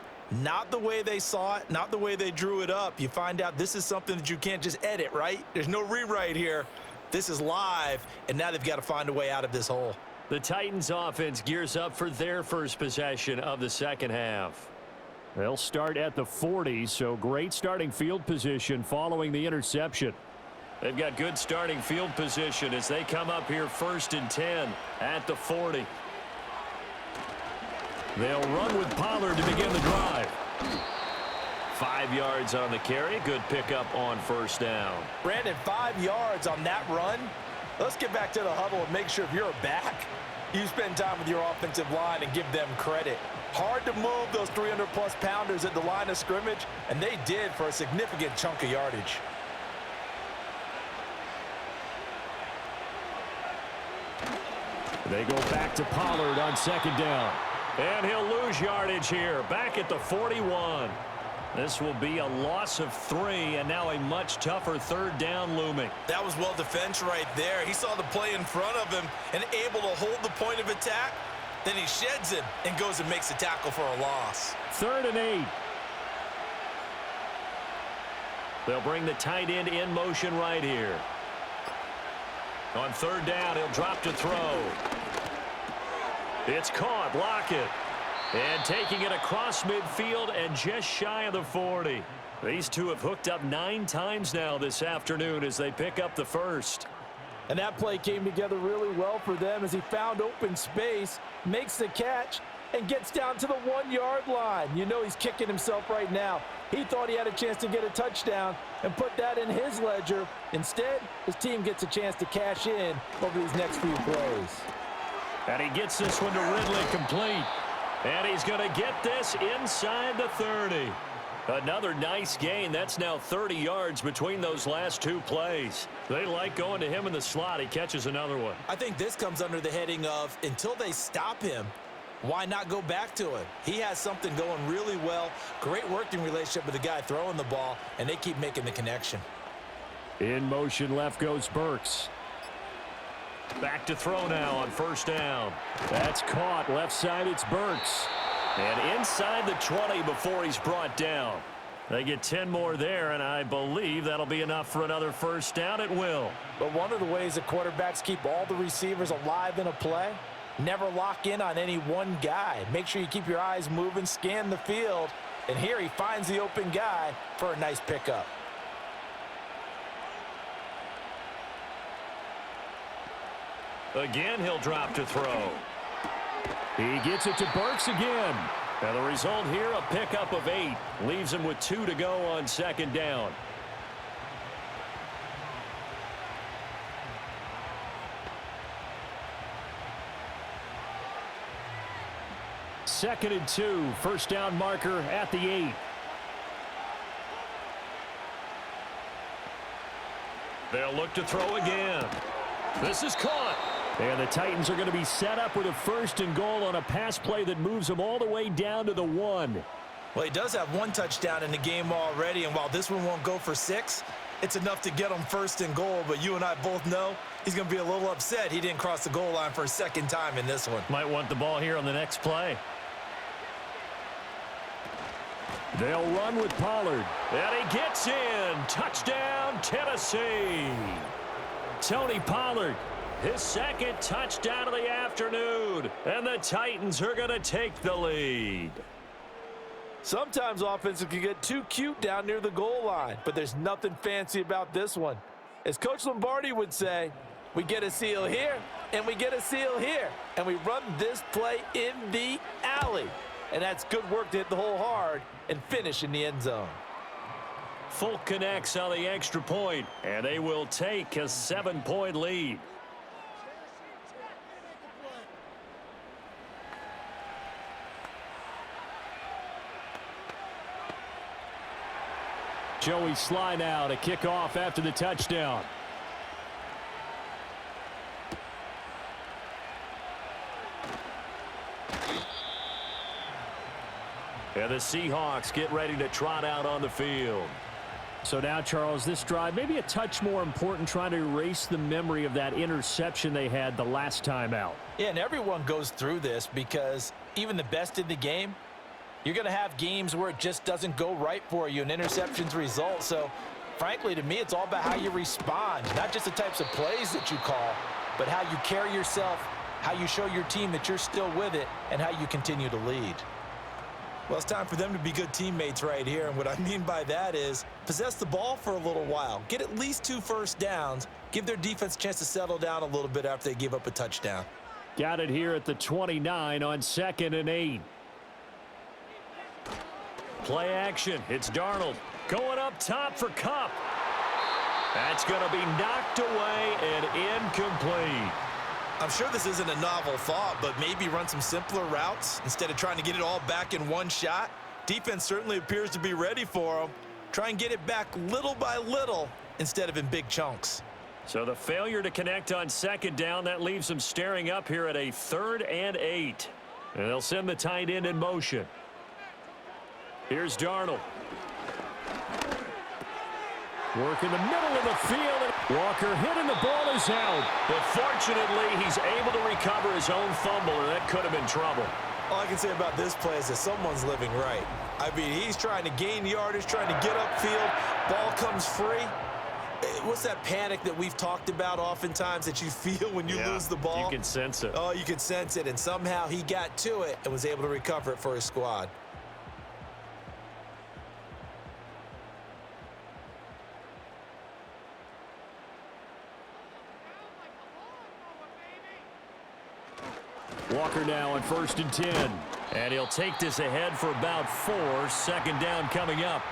Not the way they saw it, not the way they drew it up. You find out this is something that you can't just edit, right? There's no rewrite here. This is live, and now they've got to find a way out of this hole. The Titans offense gears up for their first possession of the second half. They'll start at the 40, so great starting field position following the interception. They've got good starting field position as they come up here 1st and 10 at the 40. They'll run with Pollard to begin the drive. 5 yards on the carry. Good pickup on first down. Brandon, 5 yards on that run. Let's get back to the huddle and make sure if you're back, you spend time with your offensive line and give them credit. Hard to move those 300-plus pounders at the line of scrimmage, and they did for a significant chunk of yardage. They go back to Pollard on 2nd down. And he'll lose yardage here, back at the 41. This will be a loss of 3, and now a much tougher 3rd down looming. That was well defense right there. He saw the play in front of him and able to hold the point of attack. Then he sheds him and goes and makes a tackle for a loss. 3rd and 8. They'll bring the tight end in motion right here. On 3rd down, he'll drop to throw. It's caught. Lockett. And taking it across midfield and just shy of the 40. These two have hooked up 9 times now this afternoon as they pick up the first. And that play came together really well for them as he found open space, makes the catch, and gets down to the 1-yard line. You know he's kicking himself right now. He thought he had a chance to get a touchdown and put that in his ledger. Instead, his team gets a chance to cash in over these next few plays. And he gets this one to Ridley complete. And he's going to get this inside the 30. Another nice gain. That's now 30 yards between those last 2 plays. They like going to him in the slot. He catches another one. I think this comes under the heading of until they stop him, why not go back to him? He has something going really well. Great working relationship with the guy throwing the ball, and they keep making the connection. In motion left goes Burks. Back to throw now on first down. That's caught. Left side, it's Burks. And inside the 20 before he's brought down. They get 10 more there, and I believe that'll be enough for another first down. It will. But one of the ways that quarterbacks keep all the receivers alive in a play, never lock in on any one guy. Make sure you keep your eyes moving, scan the field, and here he finds the open guy for a nice pickup. Again, he'll drop to throw. He gets it to Burks again. And the result here, a pickup of 8. Leaves him with 2 to go on second down. Second and 2. First down marker at the 8. They'll look to throw again. This is caught. And the Titans are going to be set up with a first and goal on a pass play that moves them all the way down to the 1. Well, he does have 1 touchdown in the game already, and while this one won't go for 6, it's enough to get him first and goal. But you and I both know he's going to be a little upset he didn't cross the goal line for a second time in this one. Might want the ball here on the next play. They'll run with Pollard. And he gets in. Touchdown, Tennessee. Tony Pollard, his second touchdown of the afternoon. And the Titans are going to take the lead. Sometimes offenses can get too cute down near the goal line, but there's nothing fancy about this one. As Coach Lombardi would say, we get a seal here, and we get a seal here, and we run this play in the alley. And that's good work to hit the hole hard and finish in the end zone. Folk connects on the extra point, and they will take a 7-point lead. Joey Sly now to kick off after the touchdown. And the Seahawks get ready to trot out on the field. So now, Charles, this drive maybe a touch more important, trying to erase the memory of that interception they had the last time out. Yeah, and everyone goes through this because even the best in the game, you're going to have games where it just doesn't go right for you, and interceptions result. So, frankly, to me, it's all about how you respond, not just the types of plays that you call, but how you carry yourself, how you show your team that you're still with it, and how you continue to lead. Well, it's time for them to be good teammates right here, and what I mean by that is possess the ball for a little while, get at least 2 first downs, give their defense a chance to settle down a little bit after they give up a touchdown. Got it here at the 29 on 2nd and 8. Play action. It's Darnold going up top for Kupp. That's going to be knocked away and incomplete. I'm sure this isn't a novel thought, but maybe run some simpler routes instead of trying to get it all back in one shot. Defense certainly appears to be ready for them. Try and get it back little by little instead of in big chunks. So the failure to connect on 2nd down, that leaves them staring up here at a 3rd and 8. And they'll send the tight end in motion. Here's Darnold. Work in the middle of the field. Walker hitting, the ball is out. But fortunately, he's able to recover his own fumble, and that could have been trouble. All I can say about this play is that someone's living right. I mean, he's trying to gain yardage, trying to get upfield. Ball comes free. What's that panic that we've talked about oftentimes that you feel when you lose the ball? You can sense it. Oh, you can sense it, and somehow he got to it and was able to recover it for his squad. Walker now on 1st and 10. And he'll take this ahead for about 4. 2nd down coming up.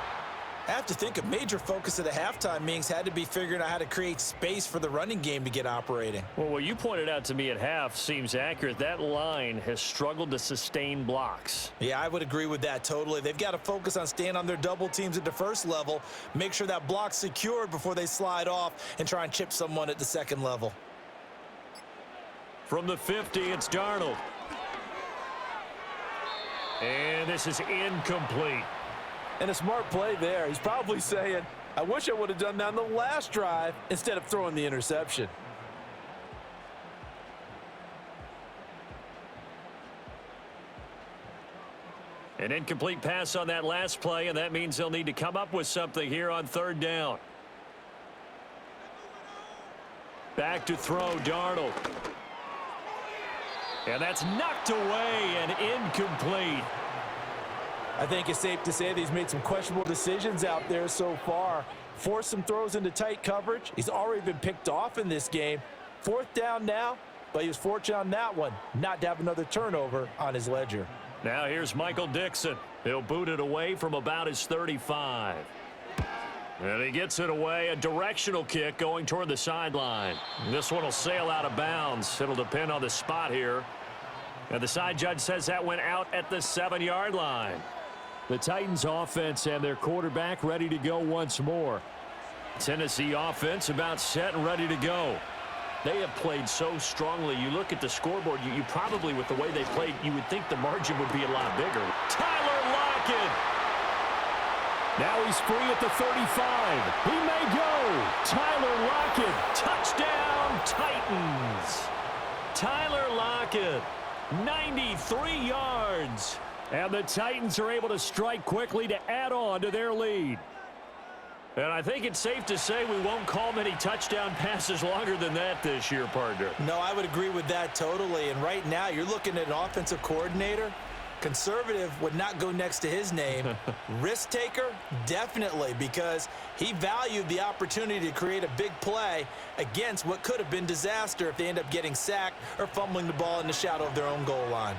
I have to think a major focus of the halftime meetings had to be figuring out how to create space for the running game to get operating. Well, what you pointed out to me at half seems accurate. That line has struggled to sustain blocks. Yeah, I would agree with that totally. They've got to focus on staying on their double teams at the first level, make sure that block's secured before they slide off and try and chip someone at the second level. From the 50, it's Darnold. And this is incomplete. And a smart play there. He's probably saying, I wish I would have done that on the last drive instead of throwing the interception. An incomplete pass on that last play, and that means they'll need to come up with something here on 3rd down. Back to throw, Darnold. And that's knocked away and incomplete. I think it's safe to say that he's made some questionable decisions out there so far. Forced some throws into tight coverage. He's already been picked off in this game. 4th down now, but he was fortunate on that one not to have another turnover on his ledger. Now here's Michael Dixon. He'll boot it away from about his 35. And he gets it away, a directional kick going toward the sideline. This one will sail out of bounds. It'll depend on the spot here. And the side judge says that went out at the 7-yard line. The Titans offense and their quarterback ready to go once more. Tennessee offense about set and ready to go. They have played so strongly. You look at the scoreboard, you probably, with the way they played, you would think the margin would be a lot bigger. Tyler Lockett. Now he's free at the 35. He may go. Tyler Lockett. Touchdown, Titans. Tyler Lockett, 93 yards. And the Titans are able to strike quickly to add on to their lead. And I think it's safe to say we won't call many touchdown passes longer than that this year, partner. No, I would agree with that totally. And right now, you're looking at an offensive coordinator. Conservative would not go next to his name. Risk taker, definitely, because he valued the opportunity to create a big play against what could have been disaster if they end up getting sacked or fumbling the ball in the shadow of their own goal line.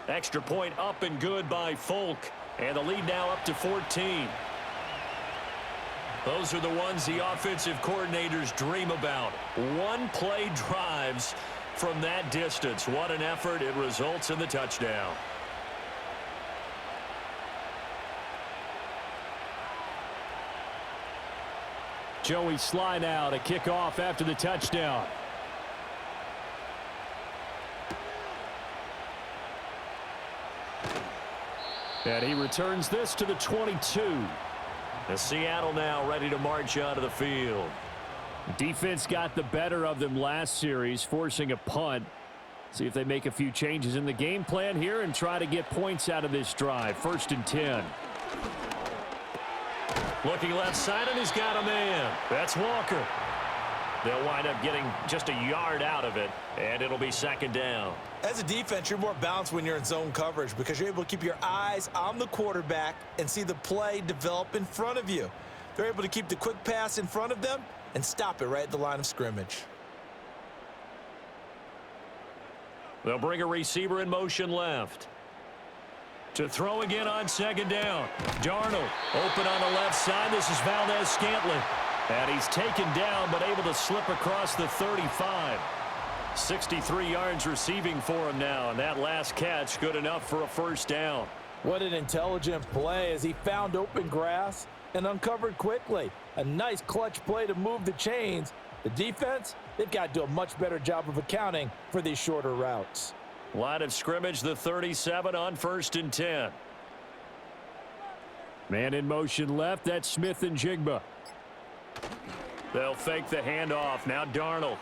Extra point up and good by Folk. And the lead now up to 14. Those are the ones the offensive coordinators dream about. One-play drives from that distance. What an effort. It results in the touchdown. Joey Sly now to kick off after the touchdown. And he returns this to the 22. The Seattle now ready to march out of the field. Defense got the better of them last series, forcing a punt. See if they make a few changes in the game plan here and try to get points out of this drive. 1st and 10. Looking left side, and he's got a man. That's Walker. They'll wind up getting just a yard out of it, and it'll be 2nd down. As a defense, you're more balanced when you're in zone coverage because you're able to keep your eyes on the quarterback and see the play develop in front of you. They're able to keep the quick pass in front of them and stop it right at the line of scrimmage. They'll bring a receiver in motion left. To throw again on 2nd down. Darnold open on the left side. This is Valdez-Scantling. And he's taken down but able to slip across the 35. 63 yards receiving for him now. And that last catch good enough for a 1st down. What an intelligent play as he found open grass and uncovered quickly. A nice clutch play to move the chains. The defense, they've got to do a much better job of accounting for these shorter routes. Line of scrimmage, the 37 on 1st and 10. Man in motion left. That's Smith and Jigba. They'll fake the handoff. Now Darnold.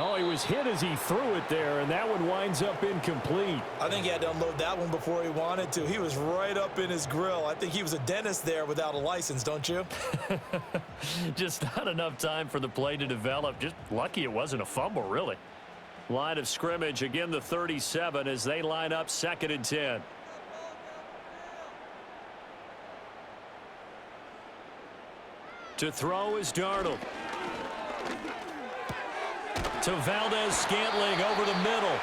Oh, he was hit as he threw it there, and that one winds up incomplete. I think he had to unload that one before he wanted to. He was right up in his grill. I think he was a dentist there without a license, don't you? Just not enough time for the play to develop. Just lucky it wasn't a fumble, really. Line of scrimmage, again the 37 as they line up 2nd and 10. To throw is Darnold. To Valdez-Scantling over the middle.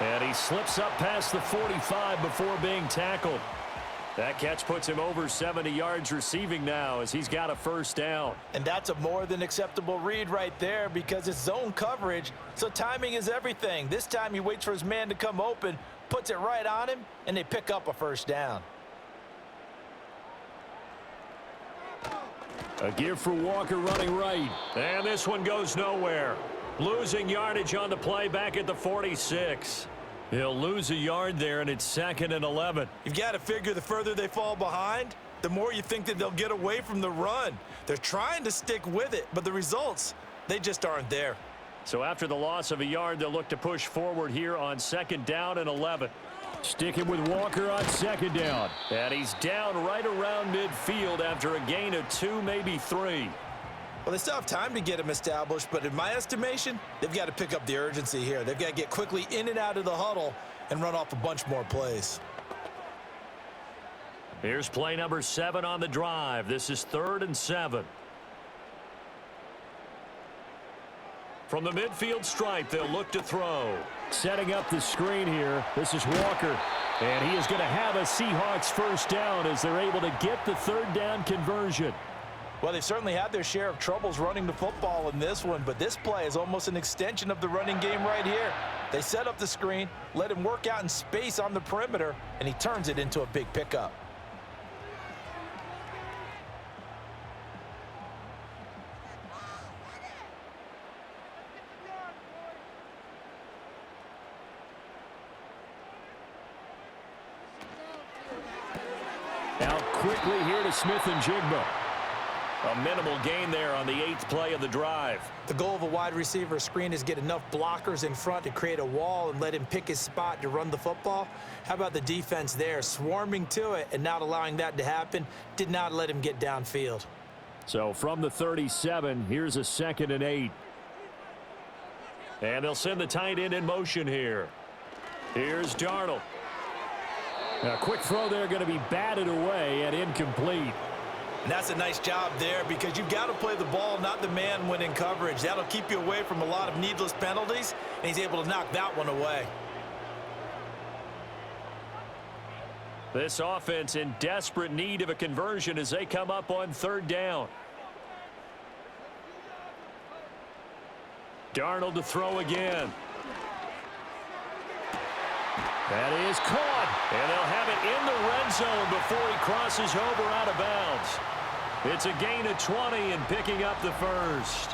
And he slips up past the 45 before being tackled. That catch puts him over 70 yards receiving now as he's got a first down. And that's a more than acceptable read right there because it's zone coverage, so timing is everything. This time he waits for his man to come open, puts it right on him, and they pick up a first down. A give for Walker running right. And this one goes nowhere. Losing yardage on the play back at the 46. He'll lose a yard there, and it's 2nd and 11. You've got to figure the further they fall behind, the more you think that they'll get away from the run. They're trying to stick with it, but the results, they just aren't there. So after the loss of a yard, they'll look to push forward here on 2nd down and 11. Sticking with Walker on 2nd down. And he's down right around midfield after a gain of 2, maybe 3. Well, they still have time to get him established, but in my estimation, they've got to pick up the urgency here. They've got to get quickly in and out of the huddle and run off a bunch more plays. Here's play number 7 on the drive. This is 3rd and 7. From the midfield stripe, they'll look to throw. Setting up the screen here. This is Walker. And he is going to have a Seahawks first down as they're able to get the 3rd down conversion. Well, they've certainly had their share of troubles running the football in this one, but this play is almost an extension of the running game right here. They set up the screen, let him work out in space on the perimeter, and he turns it into a big pickup. Out quickly here to Smith and Jigba. A minimal gain there on the 8th play of the drive. The goal of a wide receiver screen is get enough blockers in front to create a wall and let him pick his spot to run the football. How about the defense there, swarming to it and not allowing that to happen? Did not let him get downfield. So from the 37, here's a 2nd and 8. And they'll send the tight end in motion here. Here's Darnold. A quick throw there going to be batted away and incomplete. And that's a nice job there because you've got to play the ball, not the man when in coverage. That'll keep you away from a lot of needless penalties, and he's able to knock that one away. This offense in desperate need of a conversion as they come up on 3rd down. Darnold to throw again. That is caught, and they'll have it in the red zone before he crosses over out of bounds. It's a gain of 20 and picking up the first.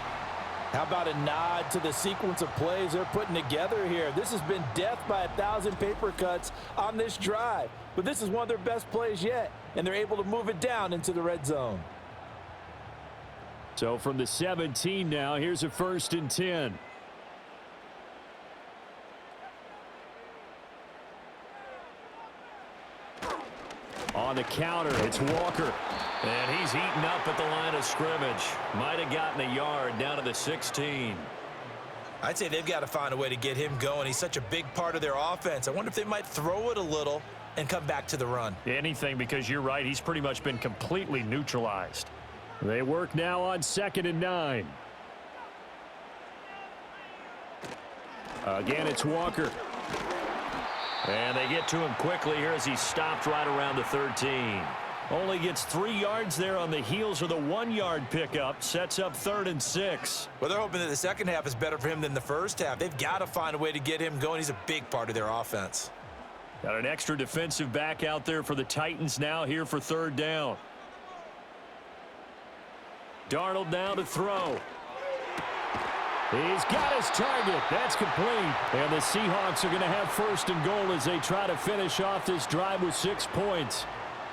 How about a nod to the sequence of plays they're putting together here? This has been death by 1,000 paper cuts on this drive, but this is one of their best plays yet, and they're able to move it down into the red zone. So from the 17 now, here's a 1st and 10. On the counter, it's Walker. And he's eaten up at the line of scrimmage. Might have gotten a yard down to the 16. I'd say they've got to find a way to get him going. He's such a big part of their offense. I wonder if they might throw it a little and come back to the run. Anything, because you're right. He's pretty much been completely neutralized. They work now on 2nd and 9. Again, it's Walker. And they get to him quickly here as he's stopped right around the 13. Only gets 3 yards there on the heels of the 1-yard pickup. Sets up 3rd and 6. Well, they're hoping that the second half is better for him than the first half. They've got to find a way to get him going. He's a big part of their offense. Got an extra defensive back out there for the Titans now here for 3rd down. Darnold now to throw. He's got his target. That's complete. And the Seahawks are going to have 1st and goal as they try to finish off this drive with 6 points.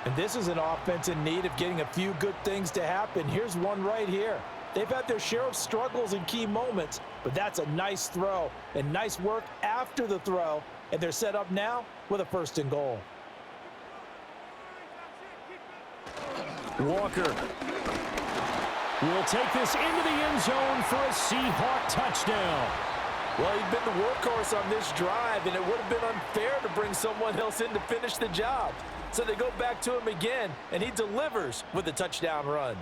And this is an offense in need of getting a few good things to happen. Here's one right here. They've had their share of struggles in key moments, But that's a nice throw and nice work after the throw. And they're set up now with a 1st and goal. Walker will take this into the end zone for a Seahawk touchdown. Well, he's been the workhorse on this drive, and it would have been unfair to bring someone else in to finish the job. So they go back to him again, and he delivers with a touchdown run.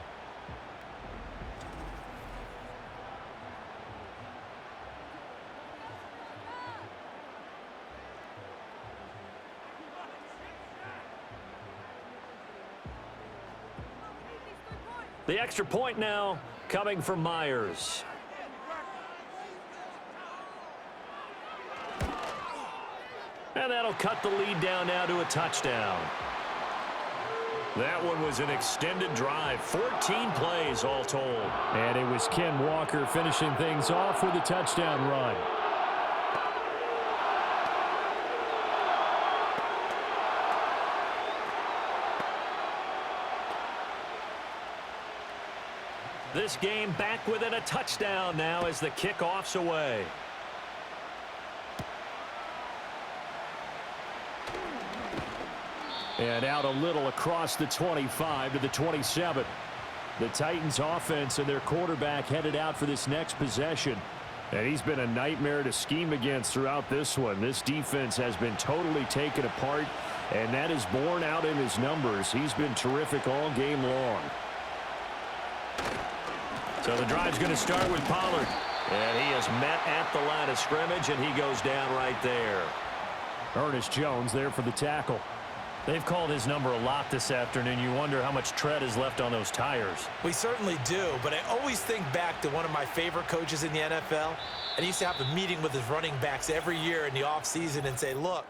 The extra point now coming from Myers. And that'll cut the lead down now to a touchdown. That one was an extended drive, 14 plays all told. And it was Ken Walker finishing things off with a touchdown run. This game back within a touchdown now as the kickoff's away. And out a little across the 25 to the 27. The Titans offense and their quarterback headed out for this next possession. And he's been a nightmare to scheme against throughout this one. This defense has been totally taken apart, and that is borne out in his numbers. He's been terrific all game long. So the drive's going to start with Pollard. And he is met at the line of scrimmage, and he goes down right there. Ernest Jones there for the tackle. They've called his number a lot this afternoon. You wonder how much tread is left on those tires. We certainly do, but I always think back to one of my favorite coaches in the NFL. And he used to have a meeting with his running backs every year in the offseason and say, look,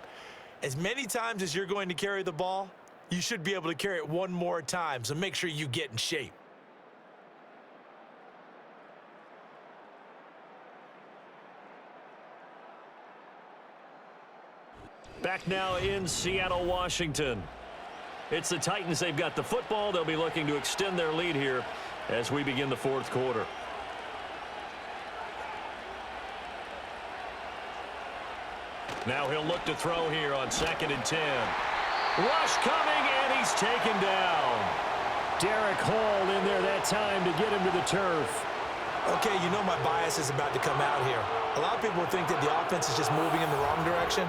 as many times as you're going to carry the ball, you should be able to carry it one more time, so make sure you get in shape. Back now in Seattle, Washington. It's the Titans. They've got the football. They'll be looking to extend their lead here as we begin the 4th quarter. Now he'll look to throw here on 2nd and 10. Rush coming, and he's taken down. Derek Hall in there that time to get him to the turf. Okay, you know my bias is about to come out here. A lot of people think that the offense is just moving in the wrong direction.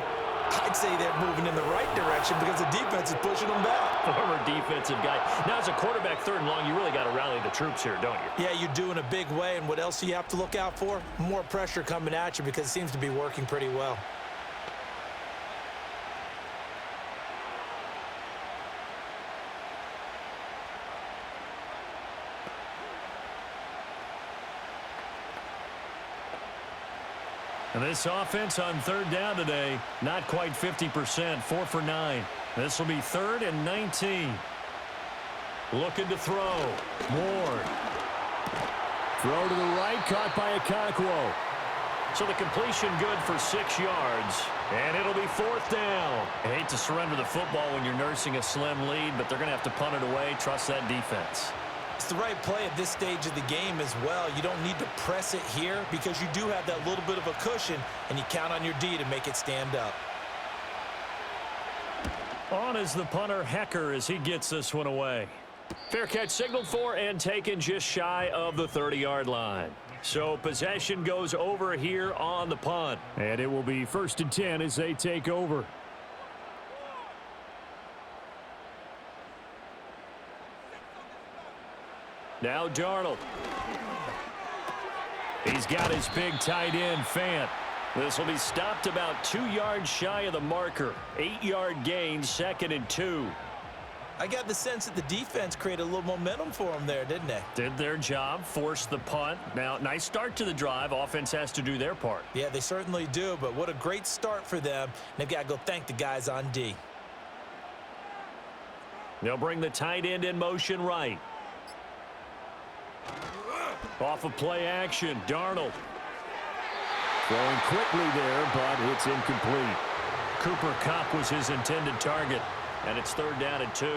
I'd say they're moving in the right direction because the defense is pushing them back. Former defensive guy. Now, as a quarterback 3rd and long, you really got to rally the troops here, don't you? Yeah, you do in a big way. And what else do you have to look out for? More pressure coming at you because it seems to be working pretty well. And this offense on 3rd down today, not quite 50%, 4 for 9. This will be 3rd and 19. Looking to throw. Ward. Throw to the right, caught by Okonkwo. So the completion good for 6 yards. And it'll be 4th down. I hate to surrender the football when you're nursing a slim lead, but they're going to have to punt it away. Trust that defense. It's the right play at this stage of the game as well. You don't need to press it here because you do have that little bit of a cushion, and you count on your D to make it stand up. On is the punter, Hecker, as he gets this one away. Fair catch signaled for and taken just shy of the 30-yard line. So possession goes over here on the punt. And it will be 1st and 10 as they take over. Now Darnold. He's got his big tight end, Fant. This will be stopped about 2 yards shy of the marker. 8-yard gain, 2nd and 2. I got the sense that the defense created a little momentum for them there, didn't they? Did their job, forced the punt. Now, nice start to the drive. Offense has to do their part. Yeah, they certainly do, but what a great start for them. They've got to go thank the guys on D. They'll bring the tight end in motion right. Off of play action, Darnold. Throwing quickly there, but it's incomplete. Cooper Kupp was his intended target, and it's 3rd down and 2.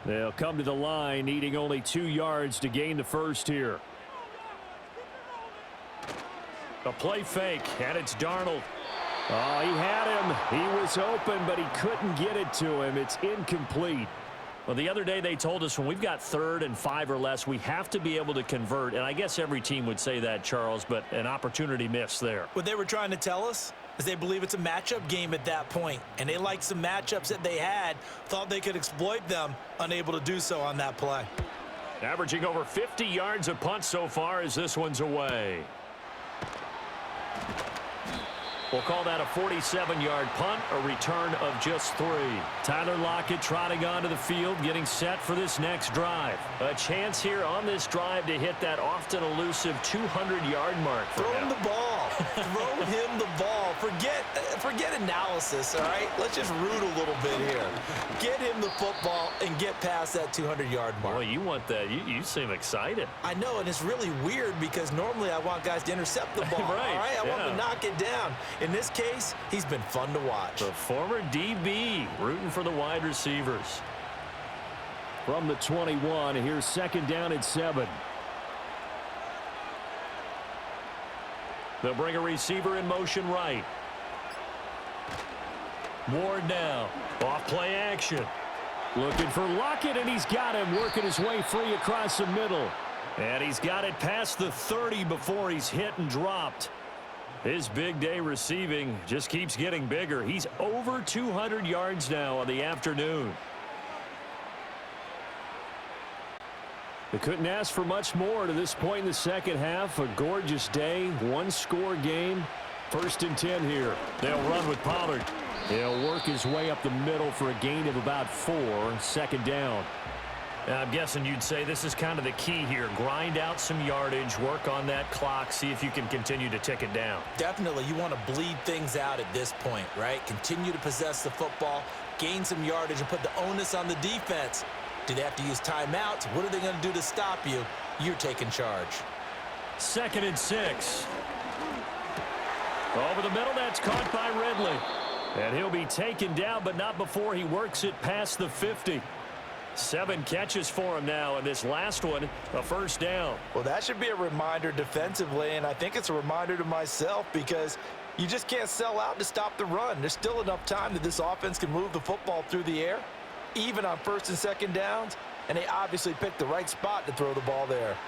They'll come to the line, needing only 2 yards to gain the first here. A play fake, and it's Darnold. Oh, he had him. He was open, but he couldn't get it to him. It's incomplete. Well, the other day they told us when we've got 3rd and 5 or less, we have to be able to convert. And I guess every team would say that, Charles, but an opportunity missed there. What they were trying to tell us is they believe it's a matchup game at that point, and they liked some matchups that they had, thought they could exploit them, unable to do so on that play. Averaging over 50 yards a punt so far as this one's away. We'll call that a 47-yard punt, a return of just 3. Tyler Lockett trotting onto the field, getting set for this next drive. A chance here on this drive to hit that often elusive 200-yard mark for him. Throw him the ball. Throw him the ball. Forget analysis, all right? Let's just root a little bit here. Get him the football and get past that 200-yard mark. Boy, you want that. You seem excited. I know, and it's really weird because normally I want guys to intercept the ball, right, all right? I want yeah. them to knock it down. In this case, he's been fun to watch. The former DB rooting for the wide receivers. From the 21, here's 2nd down and 7. They'll bring a receiver in motion right. Ward now. Off play action. Looking for Lockett, and he's got him working his way free across the middle. And he's got it past the 30 before he's hit and dropped. His big day receiving just keeps getting bigger. He's over 200 yards now on the afternoon. They couldn't ask for much more to this point in the second half. A gorgeous day, 1-score game. 1st and 10 here. They'll run with Pollard. He'll work his way up the middle for a gain of about 4. 2nd down. Now, I'm guessing you'd say this is kind of the key here. Grind out some yardage, work on that clock, see if you can continue to tick it down. Definitely, you want to bleed things out at this point, right? Continue to possess the football, gain some yardage, and put the onus on the defense. Do they have to use timeouts? What are they going to do to stop you? You're taking charge. 2nd and 6. Over the middle, that's caught by Ridley. And he'll be taken down, but not before he works it past the 50. 7 catches for him now, and this last one, a 1st down. Well, that should be a reminder defensively, and I think it's a reminder to myself because you just can't sell out to stop the run. There's still enough time that this offense can move the football through the air, even on 1st and 2nd downs, and they obviously picked the right spot to throw the ball there.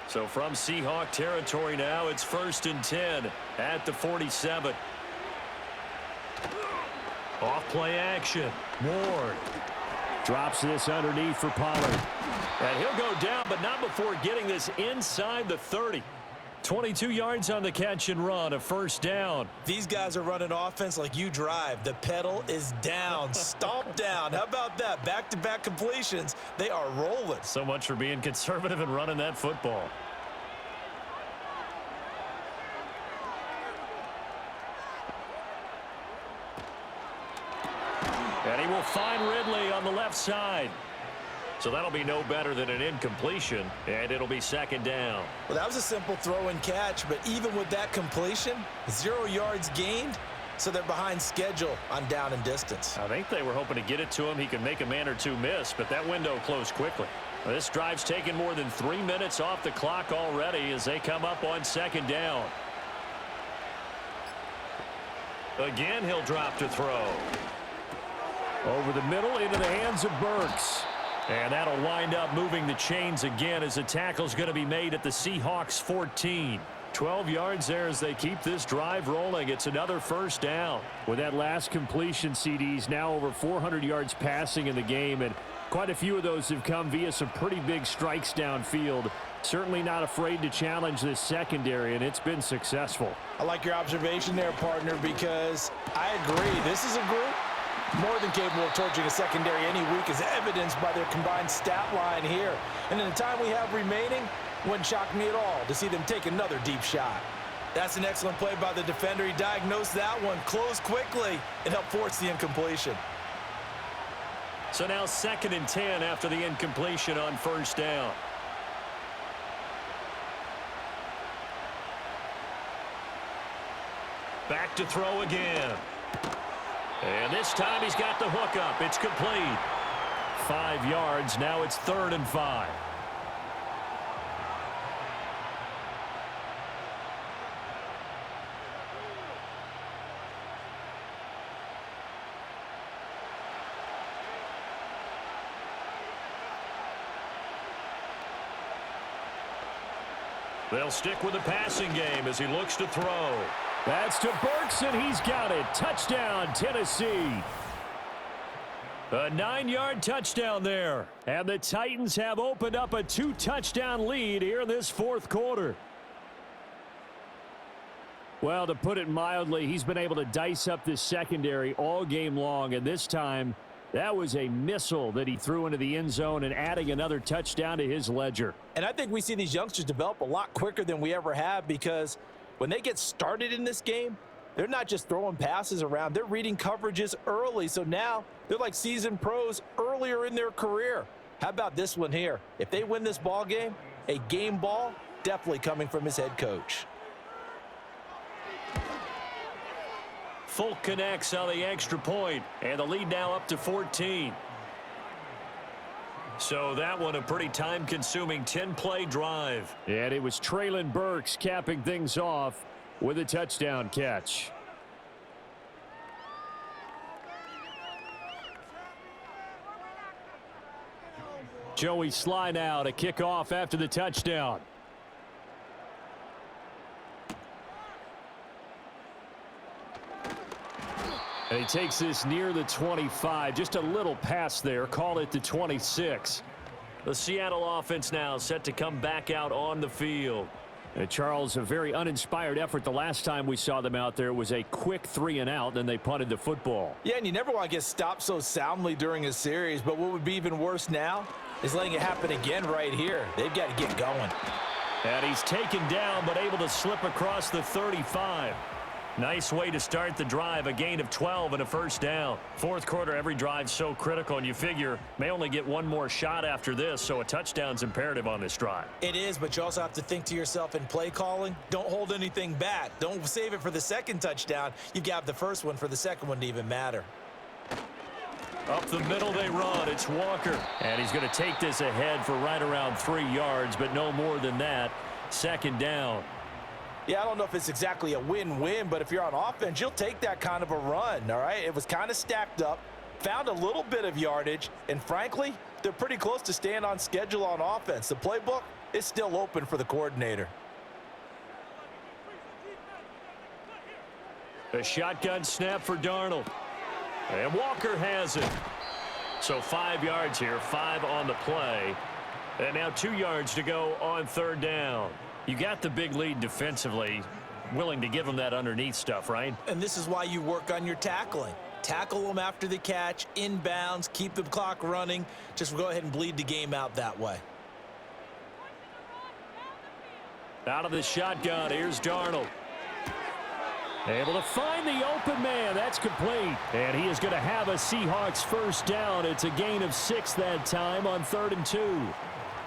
So from Seahawk territory now, it's 1st and 10 at the 47. Off play action. Ward. Drops this underneath for Pollard. And he'll go down, but not before getting this inside the 30. 22 yards on the catch and run, a 1st down. These guys are running offense like you drive. The pedal is down, stomp down. How about that? Back-to-back completions. They are rolling. So much for being conservative and running that football. And he will find Ridley on the left side. So that'll be no better than an incompletion, and it'll be 2nd down. Well, that was a simple throw and catch, but even with that completion, 0 yards gained, so they're behind schedule on down and distance. I think they were hoping to get it to him. He could make a man or 2 miss, but that window closed quickly. Well, this drive's taken more than 3 minutes off the clock already as they come up on 2nd down. Again, he'll drop to throw. Over the middle into the hands of Burks. And that'll wind up moving the chains again as the tackle's going to be made at the Seahawks 14. 12 yards there as they keep this drive rolling. It's another 1st down. With that last completion, CDs now over 400 yards passing in the game, and quite a few of those have come via some pretty big strikes downfield. Certainly not afraid to challenge this secondary, and it's been successful. I like your observation there, partner, because I agree. This is a group more than capable of torching a secondary any week, as evidenced by their combined stat line here. And in the time we have remaining, wouldn't shock me at all to see them take another deep shot. That's an excellent play by the defender. He diagnosed that one, closed quickly, and helped force the incompletion. So now 2nd and 10 after the incompletion on 1st down. Back to throw again. And this time he's got the hook up. It's complete. 5 yards. Now it's 3rd and 5. They'll stick with the passing game as he looks to throw. That's to Burks, and he's got it. Touchdown, Tennessee. A 9-yard touchdown there. And the Titans have opened up a 2-touchdown lead here in this 4th quarter. Well, to put it mildly, he's been able to dice up this secondary all game long, and this time that was a missile that he threw into the end zone and adding another touchdown to his ledger. And I think we see these youngsters develop a lot quicker than we ever have, because when they get started in this game, they're not just throwing passes around. They're reading coverages early. So now they're like seasoned pros earlier in their career. How about this one here? If they win this ball game, a game ball definitely coming from his head coach. Folk connects on the extra point, and the lead now up to 14. So that one a pretty time-consuming 10-play drive. And it was Treylon Burks capping things off with a touchdown catch. Joey Sly now to kick off after the touchdown. And he takes this near the 25. Just a little pass there. Call it the 26. The Seattle offense now set to come back out on the field. And Charles, a very uninspired effort. The last time we saw them out there was a quick 3-and-out, then they punted the football. Yeah, and you never want to get stopped so soundly during a series, but what would be even worse now is letting it happen again right here. They've got to get going. And he's taken down, but able to slip across the 35. Nice way to start the drive, a gain of 12 and a first down. 4th quarter, every drive's so critical, and you figure may only get one more shot after this, so a touchdown's imperative on this drive. It is, but you also have to think to yourself in play calling, don't hold anything back. Don't save it for the second touchdown. You got the first one for the second one to even matter. Up the middle they run. It's Walker. And he's going to take this ahead for right around 3 yards, but no more than that. 2nd down. Yeah, I don't know if it's exactly a win-win, but if you're on offense, you'll take that kind of a run, all right? It was kind of stacked up, found a little bit of yardage, and frankly, they're pretty close to staying on schedule on offense. The playbook is still open for the coordinator. A shotgun snap for Darnold. And Walker has it. So 5 yards here, 5 on the play. And now 2 yards to go on 3rd down. You got the big lead defensively, willing to give them that underneath stuff, right? And this is why you work on your tackling. Tackle them after the catch, inbounds, keep the clock running. Just go ahead and bleed the game out that way. Out of the shotgun, here's Darnold. Able to find the open man. That's complete. And he is going to have a Seahawks first down. It's a gain of 6 that time on 3rd and 2.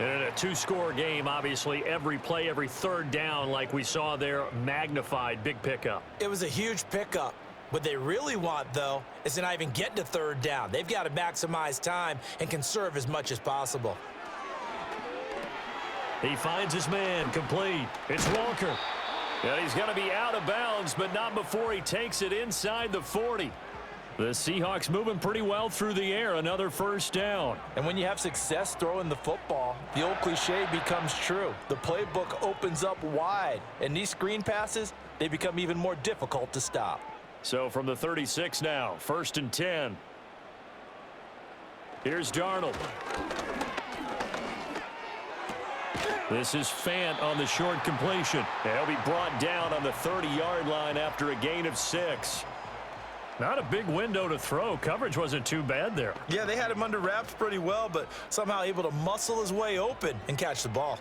In a 2-score game, obviously, every play, every 3rd down, like we saw there, magnified, big pickup. It was a huge pickup. What they really want, though, is to not even get to 3rd down. They've got to maximize time and conserve as much as possible. He finds his man, complete. It's Walker. And he's going to be out of bounds, but not before he takes it inside the 40. The Seahawks moving pretty well through the air. Another first down. And when you have success throwing the football, the old cliche becomes true. The playbook opens up wide, and these screen passes, they become even more difficult to stop. So from the 36 now, 1st and 10. Here's Darnold. This is Fant on the short completion. And he'll be brought down on the 30-yard line after a gain of 6. Not a big window to throw. Coverage wasn't too bad there. Yeah, they had him under wraps pretty well, but somehow able to muscle his way open and catch the ball.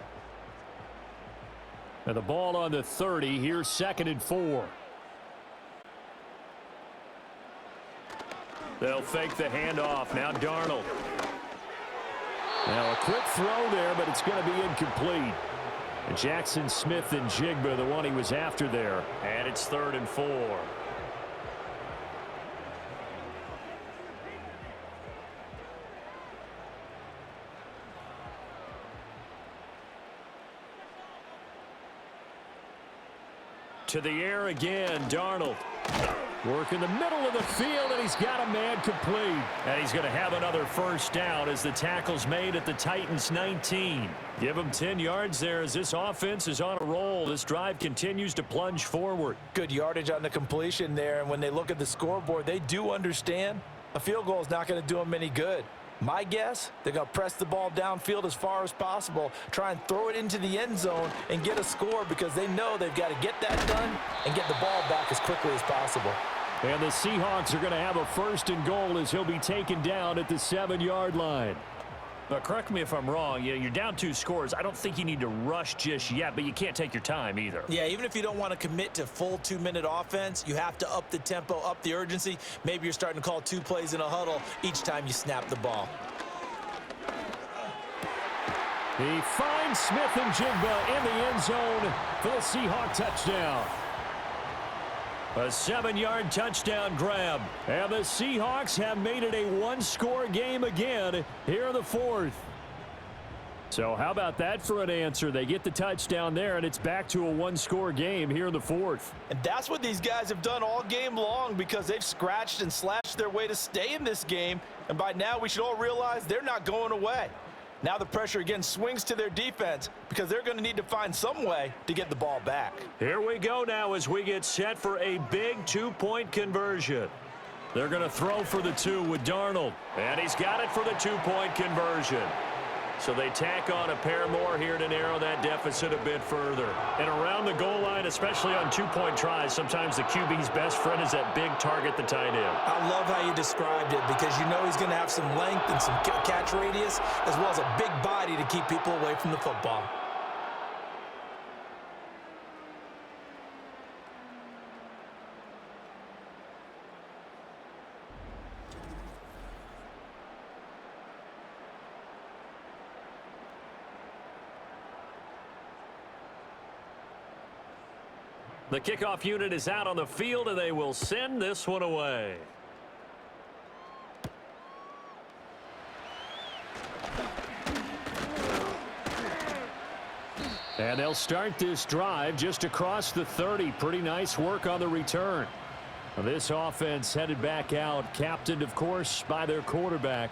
And the ball on the 30. Here's 2nd and 4. They'll fake the handoff. Now Darnold. Now a quick throw there, but it's going to be incomplete. And Jackson Smith and Jigba, the one he was after there. And it's 3rd and 4. To the air again, Darnold. Working the middle of the field, and he's got a man complete. And he's going to have another first down as the tackle's made at the Titans' 19. Give him 10 yards there as this offense is on a roll. This drive continues to plunge forward. Good yardage on the completion there, and when they look at the scoreboard, they do understand a field goal is not going to do them any good. My guess, they're going to press the ball downfield as far as possible, try and throw it into the end zone and get a score because they know they've got to get that done and get the ball back as quickly as possible. And the Seahawks are going to have a first and goal as he'll be taken down at the 7-yard line. But correct me if I'm wrong, you're down 2 scores. I don't think you need to rush just yet, but you can't take your time either. Yeah, even if you don't want to commit to full 2-minute offense, you have to up the tempo, up the urgency. Maybe you're starting to call 2 plays in a huddle each time you snap the ball. He finds Smith and Jigba in the end zone for the Seahawk touchdown. A 7-yard touchdown grab. And the Seahawks have made it a 1-score game again here in the 4th. So how about that for an answer? They get the touchdown there, and it's back to a 1-score game here in the 4th. And that's what these guys have done all game long because they've scratched and slashed their way to stay in this game. And by now, we should all realize they're not going away. Now the pressure again swings to their defense because they're going to need to find some way to get the ball back. Here we go now as we get set for a big 2-point conversion. They're going to throw for the 2 with Darnold. And he's got it for the 2-point conversion. So they tack on a pair more here to narrow that deficit a bit further. And around the goal line, especially on 2-point tries, sometimes the QB's best friend is that big target, the tight end. I love how you described it because you know he's going to have some length and some catch radius as well as a big body to keep people away from the football. The kickoff unit is out on the field, and they will send this one away. And they'll start this drive just across the 30. Pretty nice work on the return. This offense headed back out, captained, of course, by their quarterback.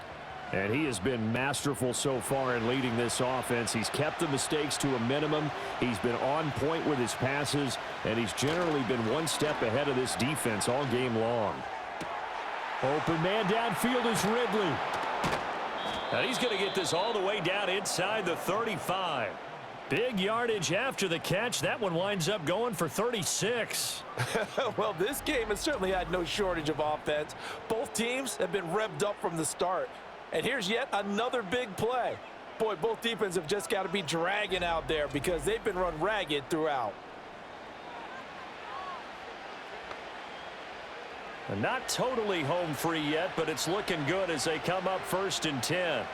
And he has been masterful so far in leading this offense. He's kept the mistakes to a minimum. He's been on point with his passes, and he's generally been one step ahead of this defense all game long. Open man downfield is Ridley. And he's going to get this all the way down inside the 35. Big yardage after the catch. That one winds up going for 36. Well, this game has certainly had no shortage of offense. Both teams have been revved up from the start. And here's yet another big play. Boy, both defenses have just got to be dragging out there because they've been run ragged throughout. And not totally home free yet, but it's looking good as they come up 1st and 10.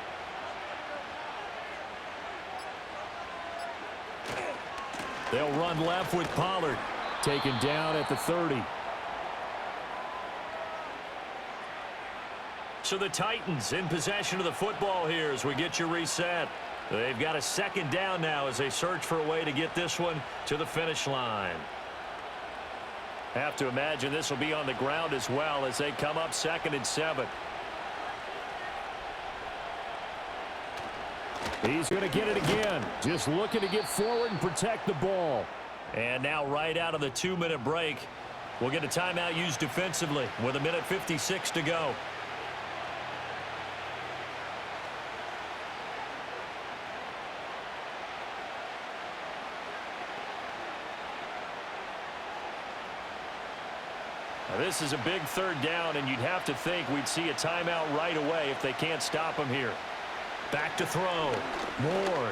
They'll run left with Pollard. Taken down at the 30. So the Titans in possession of the football here as we get you reset. They've got a 2nd down now as they search for a way to get this one to the finish line. Have to imagine this will be on the ground as well as they come up 2nd and 7. He's going to get it again. Just looking to get forward and protect the ball. And now right out of the 2-minute break, we'll get a timeout used defensively with 1:56 to go. Now, this is a big 3rd down, and you'd have to think we'd see a timeout right away if they can't stop him here. Back to throw. Moore.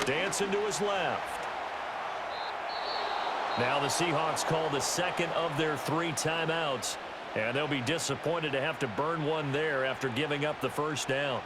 Dancing to his left. Now the Seahawks call the 2nd of their 3 timeouts, and they'll be disappointed to have to burn one there after giving up the 1st down.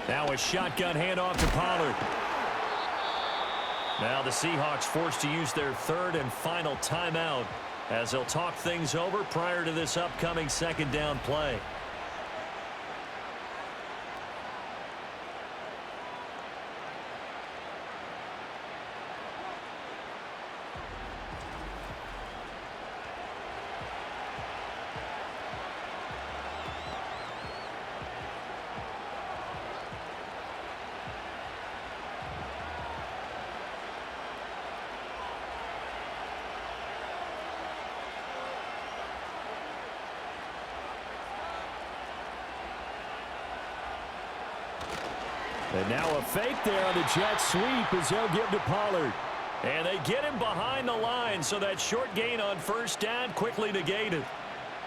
Now a shotgun handoff to Pollard. Now the Seahawks forced to use their third and final timeout as they'll talk things over prior to this upcoming second down play. And now a fake there on the jet sweep as they'll give to Pollard. And they get him behind the line, so that short gain on first down quickly negated.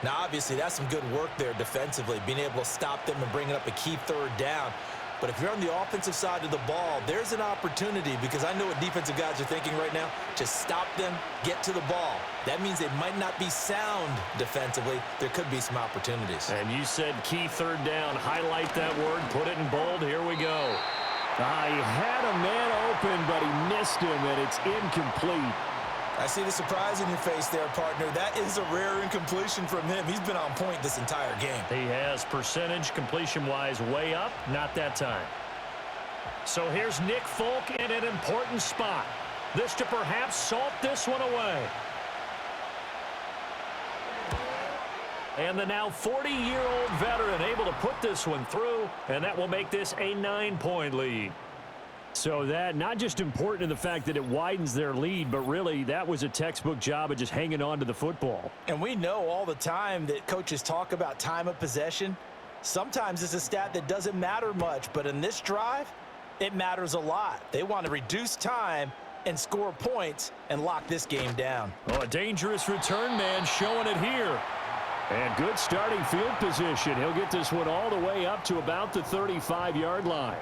Now, obviously, that's some good work there defensively, being able to stop them and bringing up a key third down. But if you're on the offensive side of the ball, there's an opportunity, because I know what defensive guys are thinking right now. Just stop them, get to the ball. That means they might not be sound defensively. There could be some opportunities. And you said key third down. Highlight that word. Put it in bold. Here we go. He had a man open, but he missed him, and it's incomplete. I see the surprise in your face there, partner. That is a rare incompletion from him. He's been on point this entire game. He has percentage completion-wise way up. Not that time. So here's Nick Folk in an important spot. This to perhaps salt this one away. And the now 40-year-old veteran able to put this one through, and that will make this a 9-point lead. So that not just important in the fact that it widens their lead, but really that was a textbook job of just hanging on to the football. And we know all the time that coaches talk about time of possession. Sometimes it's a stat that doesn't matter much, but in this drive, it matters a lot. They want to reduce time and score points and lock this game down. Oh, a dangerous return man showing it here. And good starting field position. He'll get this one all the way up to about the 35-yard line.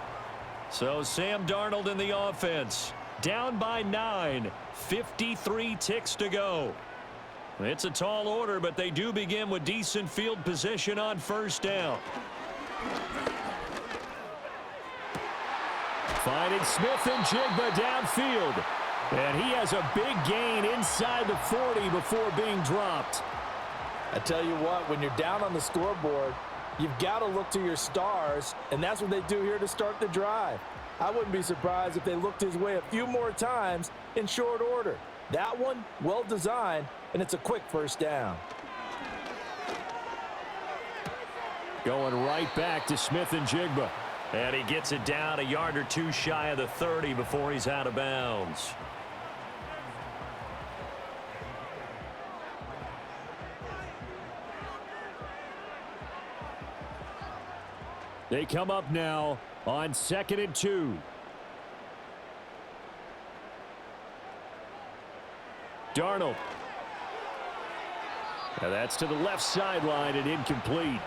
So Sam Darnold in the offense. Down by 9. 53 ticks to go. It's a tall order, but they do begin with decent field position on first down. Finding Smith and Jigba downfield. And he has a big gain inside the 40 before being dropped. I tell you what, when you're down on the scoreboard, you've got to look to your stars, and that's what they do here to start the drive. I wouldn't be surprised if they looked his way a few more times in short order. That one, well designed, and it's a quick first down. Going right back to Smith and Jigba. And he gets it down a yard or two shy of the 30 before he's out of bounds. They come up now on 2nd and 2. Darnold. Now that's to the left sideline and incomplete.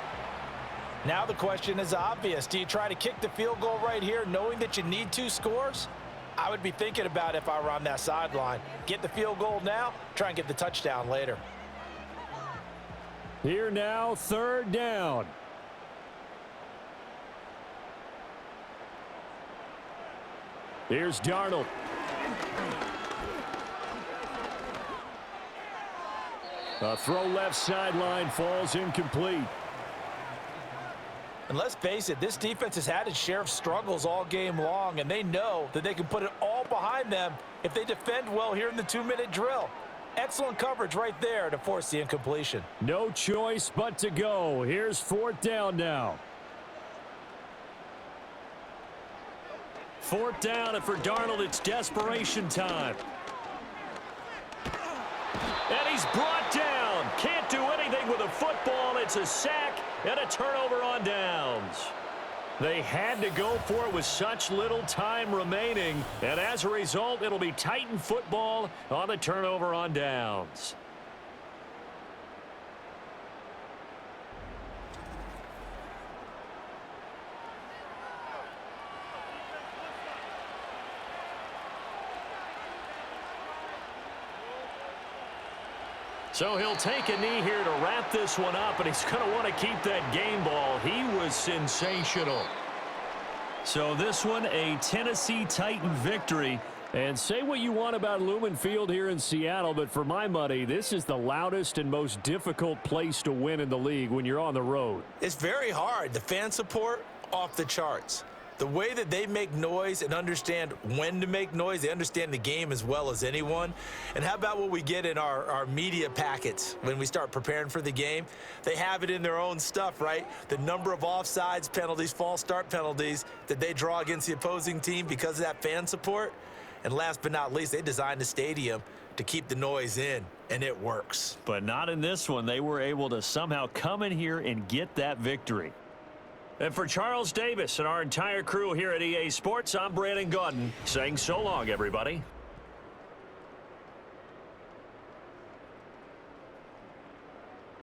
Now the question is obvious. Do you try to kick the field goal right here knowing that you need 2 scores? I would be thinking about it if I were on that sideline. Get the field goal now, try and get the touchdown later. Here now, 3rd down. Here's Darnold. A throw left sideline falls incomplete. And let's face it, this defense has had its share of struggles all game long, and they know that they can put it all behind them if they defend well here in the 2-minute drill. Excellent coverage right there to force the incompletion. No choice but to go. Here's 4th down now. 4th down, and for Darnold, it's desperation time. And he's brought down. Can't do anything with a football. It's a sack and a turnover on downs. They had to go for it with such little time remaining, and as a result, it'll be Titan football on the turnover on downs. So he'll take a knee here to wrap this one up, and he's going to want to keep that game ball. He was sensational. So this one, a Tennessee Titan victory. And say what you want about Lumen Field here in Seattle, but for my money, this is the loudest and most difficult place to win in the league when you're on the road. It's very hard. The fan support, off the charts. The way that they make noise and understand when to make noise, they understand the game as well as anyone. And how about what we get in our media packets when we start preparing for the game? They have it in their own stuff, right? The number of offsides penalties, false start penalties that they draw against the opposing team because of that fan support. And last but not least, they designed the stadium to keep the noise in, and it works. But not in this one. They were able to somehow come in here and get that victory. And for Charles Davis and our entire crew here at EA Sports, I'm Brandon Gaudin saying so long, everybody.